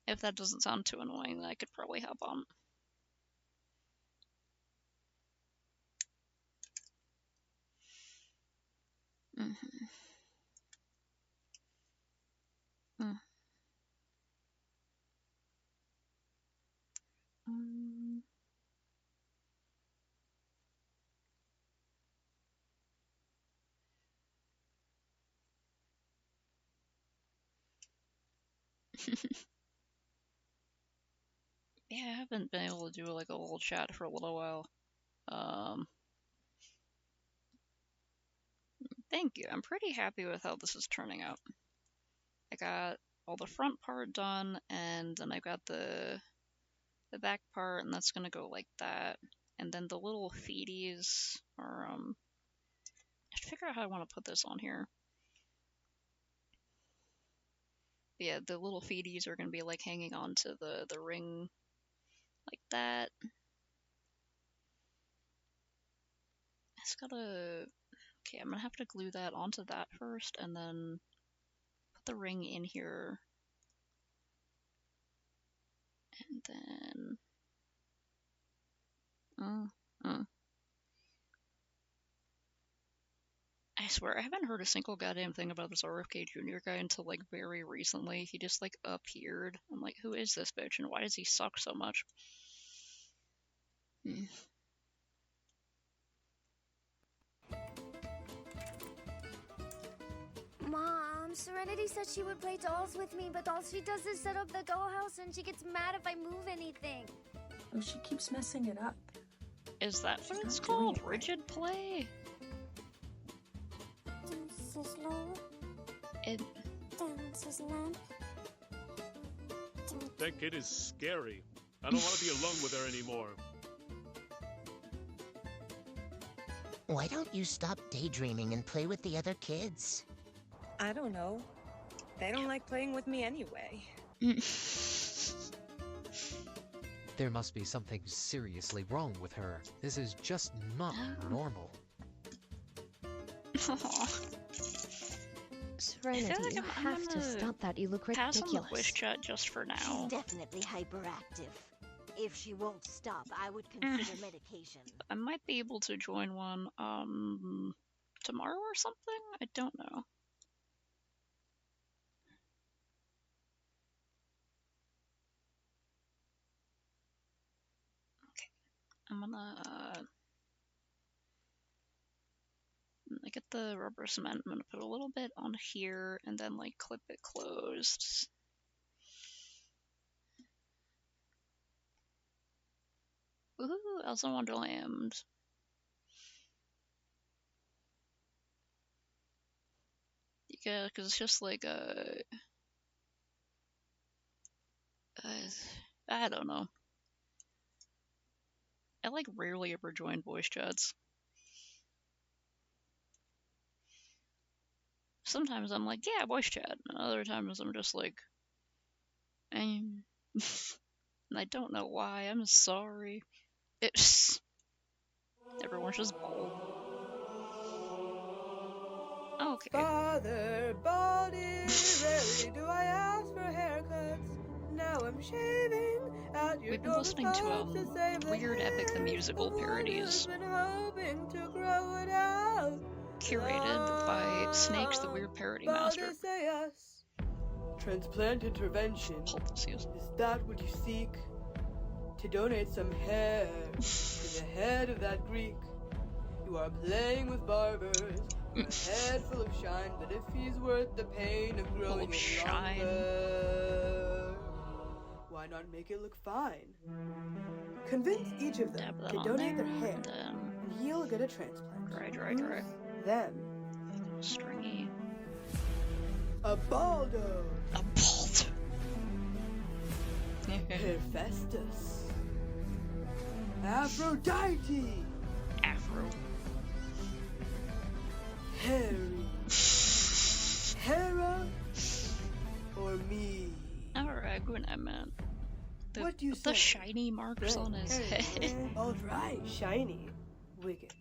if that doesn't sound too annoying, then I could probably hop on. Mm-hmm. Mm. Mm. Yeah, I haven't been able to do like a little chat for a little while. Thank you. I'm pretty happy with how this is turning out. I got all the front part done, and then I got the back part, and that's gonna go like that. And then the little feeties are I have to figure out how I want to put this on here. But yeah, the little feeties are gonna be like hanging on to the ring like that. I just gotta... Okay, I'm gonna have to glue that onto that first, and then put the ring in here. And then... I swear, I haven't heard a single goddamn thing about this RFK Jr. guy until, like, very recently. He just, like, appeared. I'm like, who is this bitch, and why does he suck so much? Mom, Serenity said she would play dolls with me, but all she does is set up the dollhouse and she gets mad if I move anything. Oh, she keeps messing it up. Is that what it's called? Rigid play? That kid is scary. I don't want to be alone with her anymore. Why don't you stop daydreaming and play with the other kids? I don't know. They don't like playing with me anyway. There must be something seriously wrong with her. This is just not normal. Serenity, I feel like you I'm have to gonna stop that. You look pass on the ridiculous. voice chat just for now. She's definitely hyperactive. If she won't stop, I would consider medication. I might be able to join one tomorrow or something? I don't know. Okay. I'm gonna I get the rubber cement. I'm gonna put a little bit on here and then like clip it closed. Woohoo! Alice in Wonderland. Yeah, because it's just like I don't know. I like rarely ever join voice chats. Sometimes I'm like, yeah, voice chat. And other times I'm just like, and I don't know why. I'm sorry. It's everyone's just bold. Okay. Father, Baldy, rarely do I ask for haircuts. Now I'm shaving at your We've been listening to Weird Epic the Musical parodies, curated by Snakes the Weird Parody Master. Say us. Transplant intervention. Is that what you seek? To donate some hair to the head of that Greek. You are playing with barbers. A head full of shine, but if he's worth the pain of growing it longer, why not make it look fine? Convince each of them to donate their hair, and he'll get a transplant. Dry. Them. Stringy. A baldo. A baldo. Hephaestus. Aphrodite. Afro. Harry. Hera. Or me. Alright, good night, man. What do you say? The shiny marks on his head. Alright, shiny. Wicket.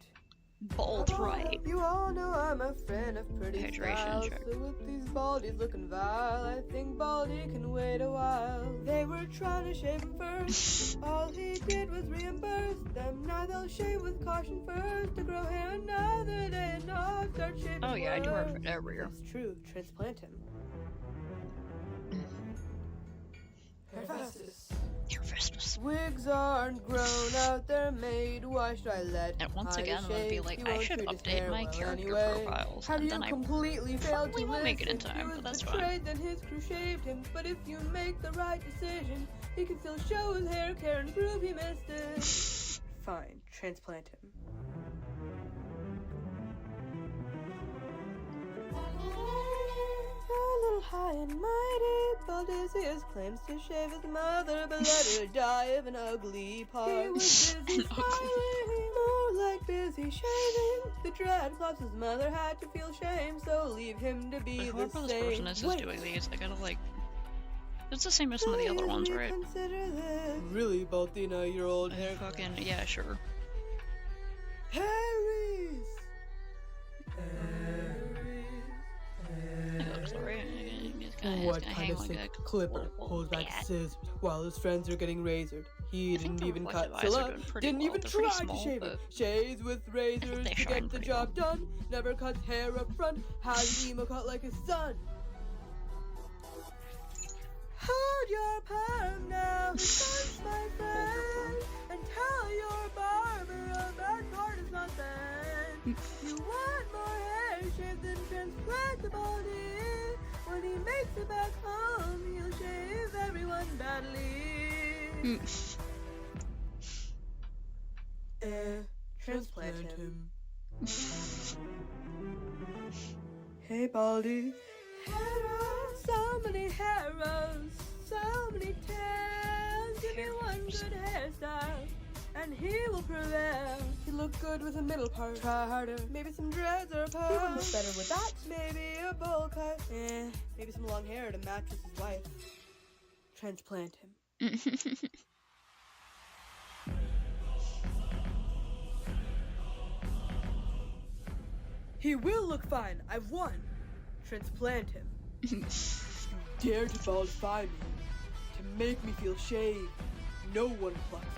Bald right. You all know I'm a friend of pretty Hydration styles, check. so with these baldies looking vile, I think Baldy can wait a while. They were trying to shave him first. All he did was reimburse them. Now they'll shave with caution first to grow hair another day and not start shaving. Oh yeah, I do worse. have it every year. That's true. Transplant him. Hephaestus. Hephaestus. Wigs aren't grown out, they're made. Why should I let And once hide again, a I'm gonna be shave? like, He I won't should treat his update hair my well character anyway. profiles, Had and you then I completely failed probably to won't make it in listen, time, he but was that's betrayed, fine. Then his crew shaved him. But if you make the right decision, he can still show his hair care and prove he missed it. Fine, transplant him. A little high and mighty, Baldizius claims to shave his mother, but let her die of an ugly part. He was busy smiling, more like busy shaving. The Dreadclops' mother had to feel shame, so leave him to be Whoever the this same. person is doing these, I gotta like. It's the same as some of the other ones, right? Consider this. Really, Baltina, your old hair. Fucking yeah, sure. Harry's. It looks alright. What kind of sick clipper holds back scissors while his friends are getting razored? He didn't even cut Scylla, didn't even try to shave it. Shaves with razors to get the job done. Never cuts hair up front. Has an emo cut like his son. Hold your perm now, touch my friend, and tell your barber a bad part is not then. You want more hair shaved than transplant the body. When he makes it back home, he'll shave everyone badly. Transplant him. Hey, Baldy. Heroes, so many heroes, so many tales. Give me one good hairstyle, and he will prevail. He look good with a middle part. Try harder, maybe some dreads or a perm. He would look better with that. Maybe a bowl cut. Maybe some long hair to match with his wife. Transplant him. He will look fine. I've won. Transplant him. You dare to baldify me, to make me feel shaved. No one plucks me.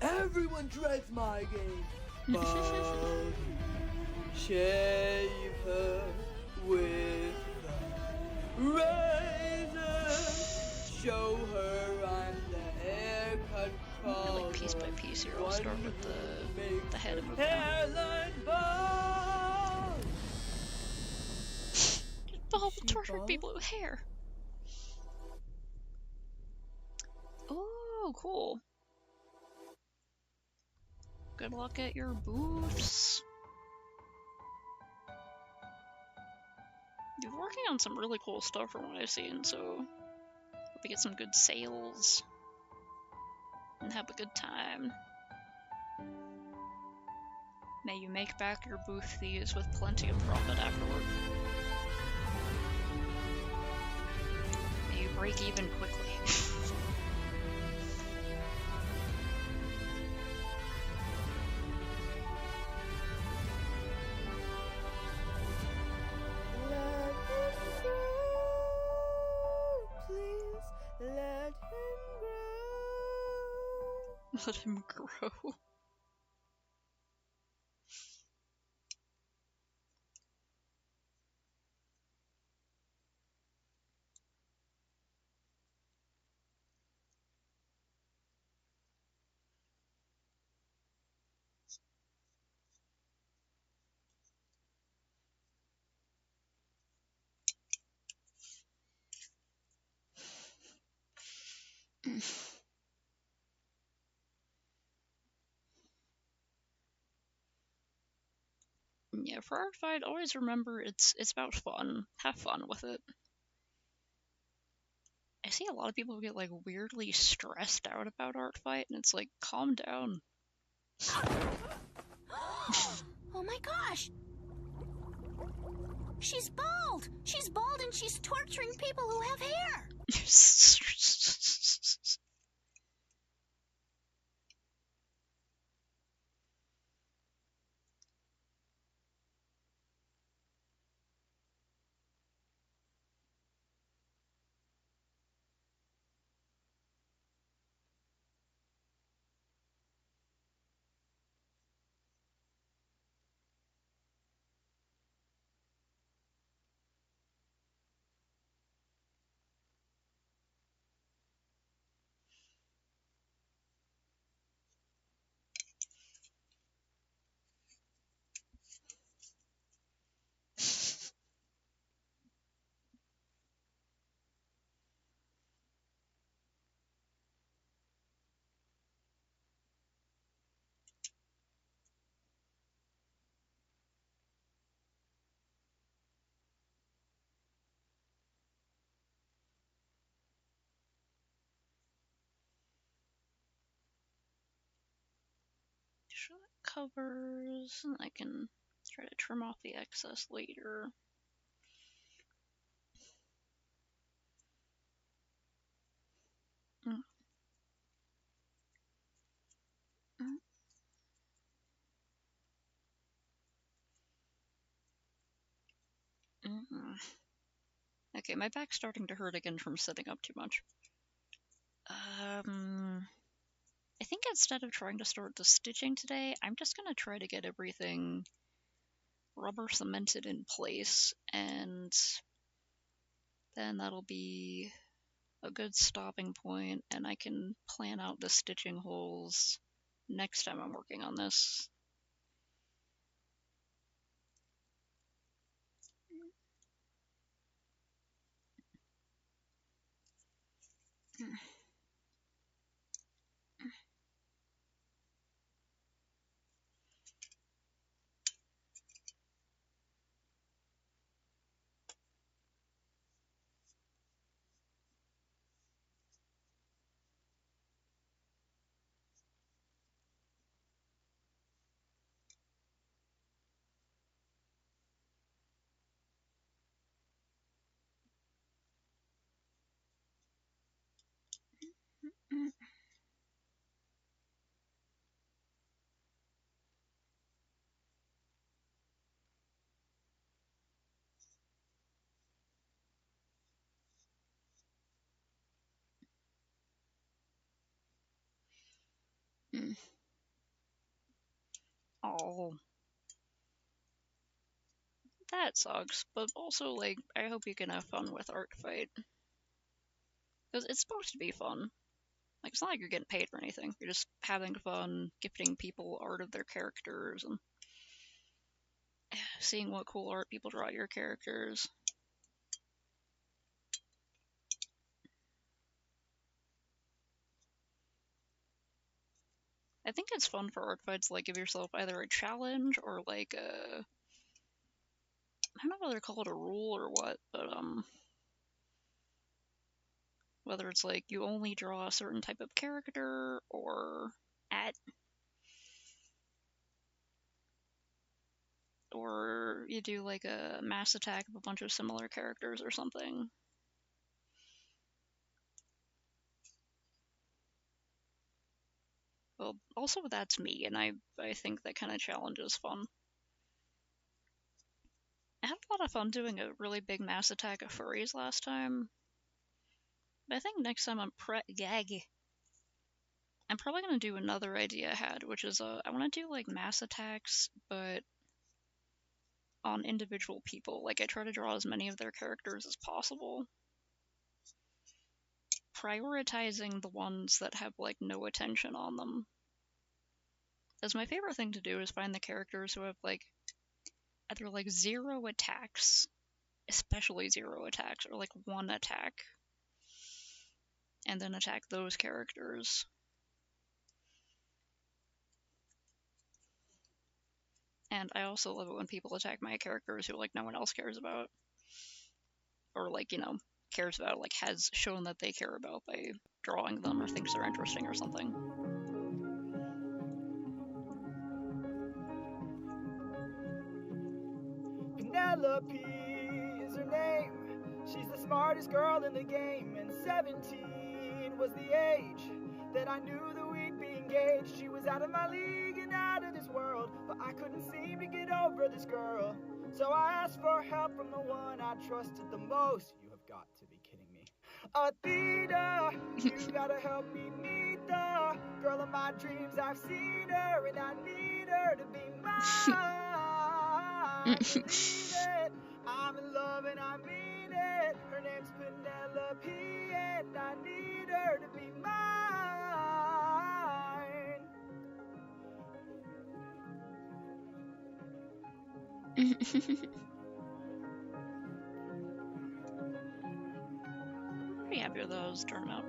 Everyone dreads my game. Baldy, shave her with the razor. Show her I'm the haircut call. Like piece by piece here. I'll start with the head of a hairline bald. Bald tortured people with hair. Oh, cool. Good luck at your booths. You've working on some really cool stuff from what I've seen, so hope we get some good sales and have a good time. May you make back your booth fees with plenty of profit afterward. May you break even quickly. Let him grow. Yeah, for art fight, always remember it's about fun. Have fun with it. I see a lot of people get like weirdly stressed out about art fight, and it's like, calm down. Oh my gosh! She's bald! She's bald and she's torturing people who have hair! Sure that covers, and I can try to trim off the excess later. Okay, my back's starting to hurt again from sitting up too much. I think instead of trying to start the stitching today, I'm just gonna try to get everything rubber cemented in place, and then that'll be a good stopping point, and I can plan out the stitching holes next time I'm working on this. Oh. That sucks, but also, like, I hope you can have fun with Art Fight. Because it's supposed to be fun. Like, it's not like you're getting paid for anything. You're just having fun, gifting people art of their characters, and seeing what cool art people draw your characters. I think it's fun for art fights, like, give yourself either a challenge or, like, I don't know whether to call it a rule or what, but whether it's like you only draw a certain type of character or or you do like a mass attack of a bunch of similar characters or something. Well, also that's me, and I think that kind of challenge is fun. I had a lot of fun doing a really big mass attack of furries last time. But I think next time I'm probably going to do another idea I had, which is I want to do like mass attacks, but on individual people. Like I try to draw as many of their characters as possible, prioritizing the ones that have like no attention on them. As my favorite thing to do is find the characters who have like either like 0 attacks, especially 0 attacks, or like 1 attack, and then attack those characters. And I also love it when people attack my characters who like no one else cares about, or like, you know, cares about, like has shown that they care about by drawing them or thinks they're interesting or something. Penelope is her name. She's the smartest girl in the game, and 17 was the age that I knew that we'd be engaged. She was out of my league and out of this world, but I couldn't seem to get over this girl. So I asked for help from the one I trusted the most. You have got to be kidding me. Athena, you gotta help me meet the girl of my dreams. I've seen her and I need her to be mine. Believe it, I'm in love and I mean it. Her name's Penelope and I need her to be mine. Pretty happy with those turn out.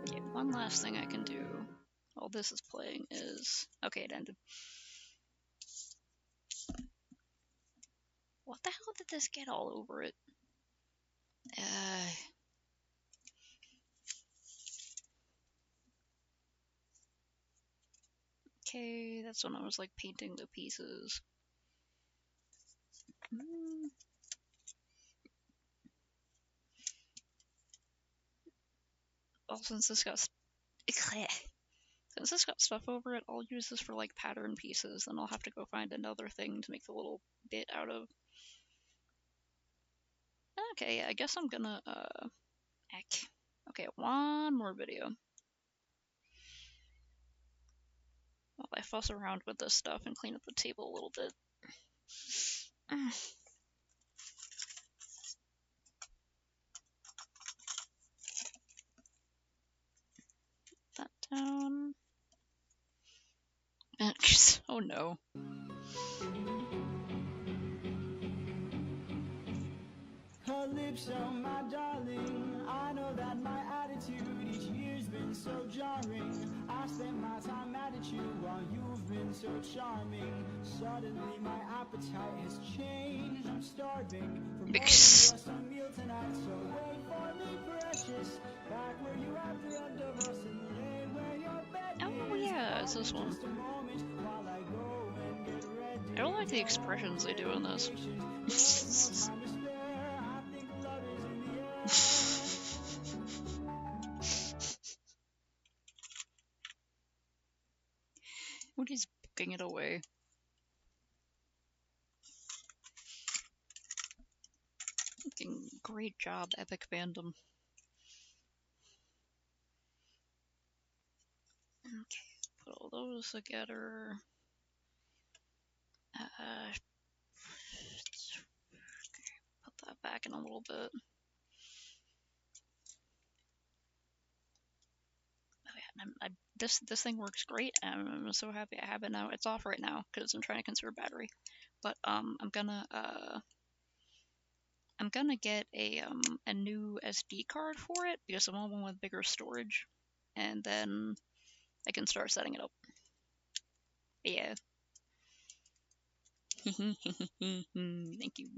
Okay, one last thing I can do while this is playing is... Okay, it ended. What the hell did this get all over it? Okay, that's when I was like painting the pieces. Well, since this got stuff over it, I'll use this for like pattern pieces, and I'll have to go find another thing to make the little bit out of. Okay, yeah, I guess I'm gonna okay, one more video. While I fuss around with this stuff and clean up the table a little bit. Put that down. Oh no. Her lips are my darling. I know that my attitude each year's been so jarring. I spent my time mad at you while you've been so charming. Suddenly my appetite has changed. I'm starving for more than just a meal tonight. So wait for me, precious. Back where you have the end of us and lay where your bed is. Oh yeah, it's this one. I don't like the expressions they do in this. When he's booking it away. Fucking great job, Epic Fandom. Okay, put all those together. Put that back in a little bit. This thing works great, and I'm so happy I have it now. It's off right now because I'm trying to conserve battery, but I'm gonna I'm gonna get a new SD card for it because I want one with bigger storage, and then I can start setting it up. But yeah. Thank you.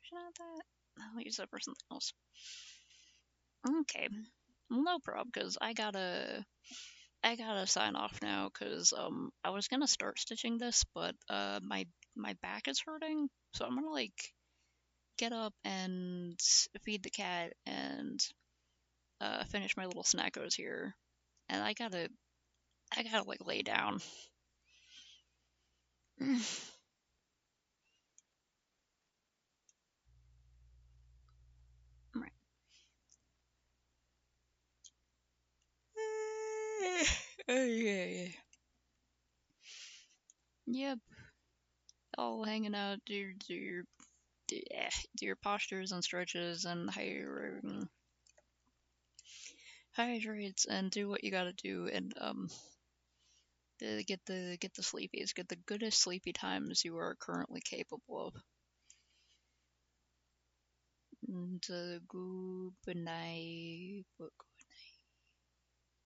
Should I have that? I'll use that for something else. Okay. Well, no problem, because I gotta sign off now, because I was gonna start stitching this, but my back is hurting, so I'm gonna like get up and feed the cat and finish my little snackos here, and I gotta like lay down. Right. Yeah. Yep. All hanging out, do your postures and stretches and hydrates and do what you gotta do, and get the sleepies, get the goodest sleepy times you are currently capable of. And good night, book.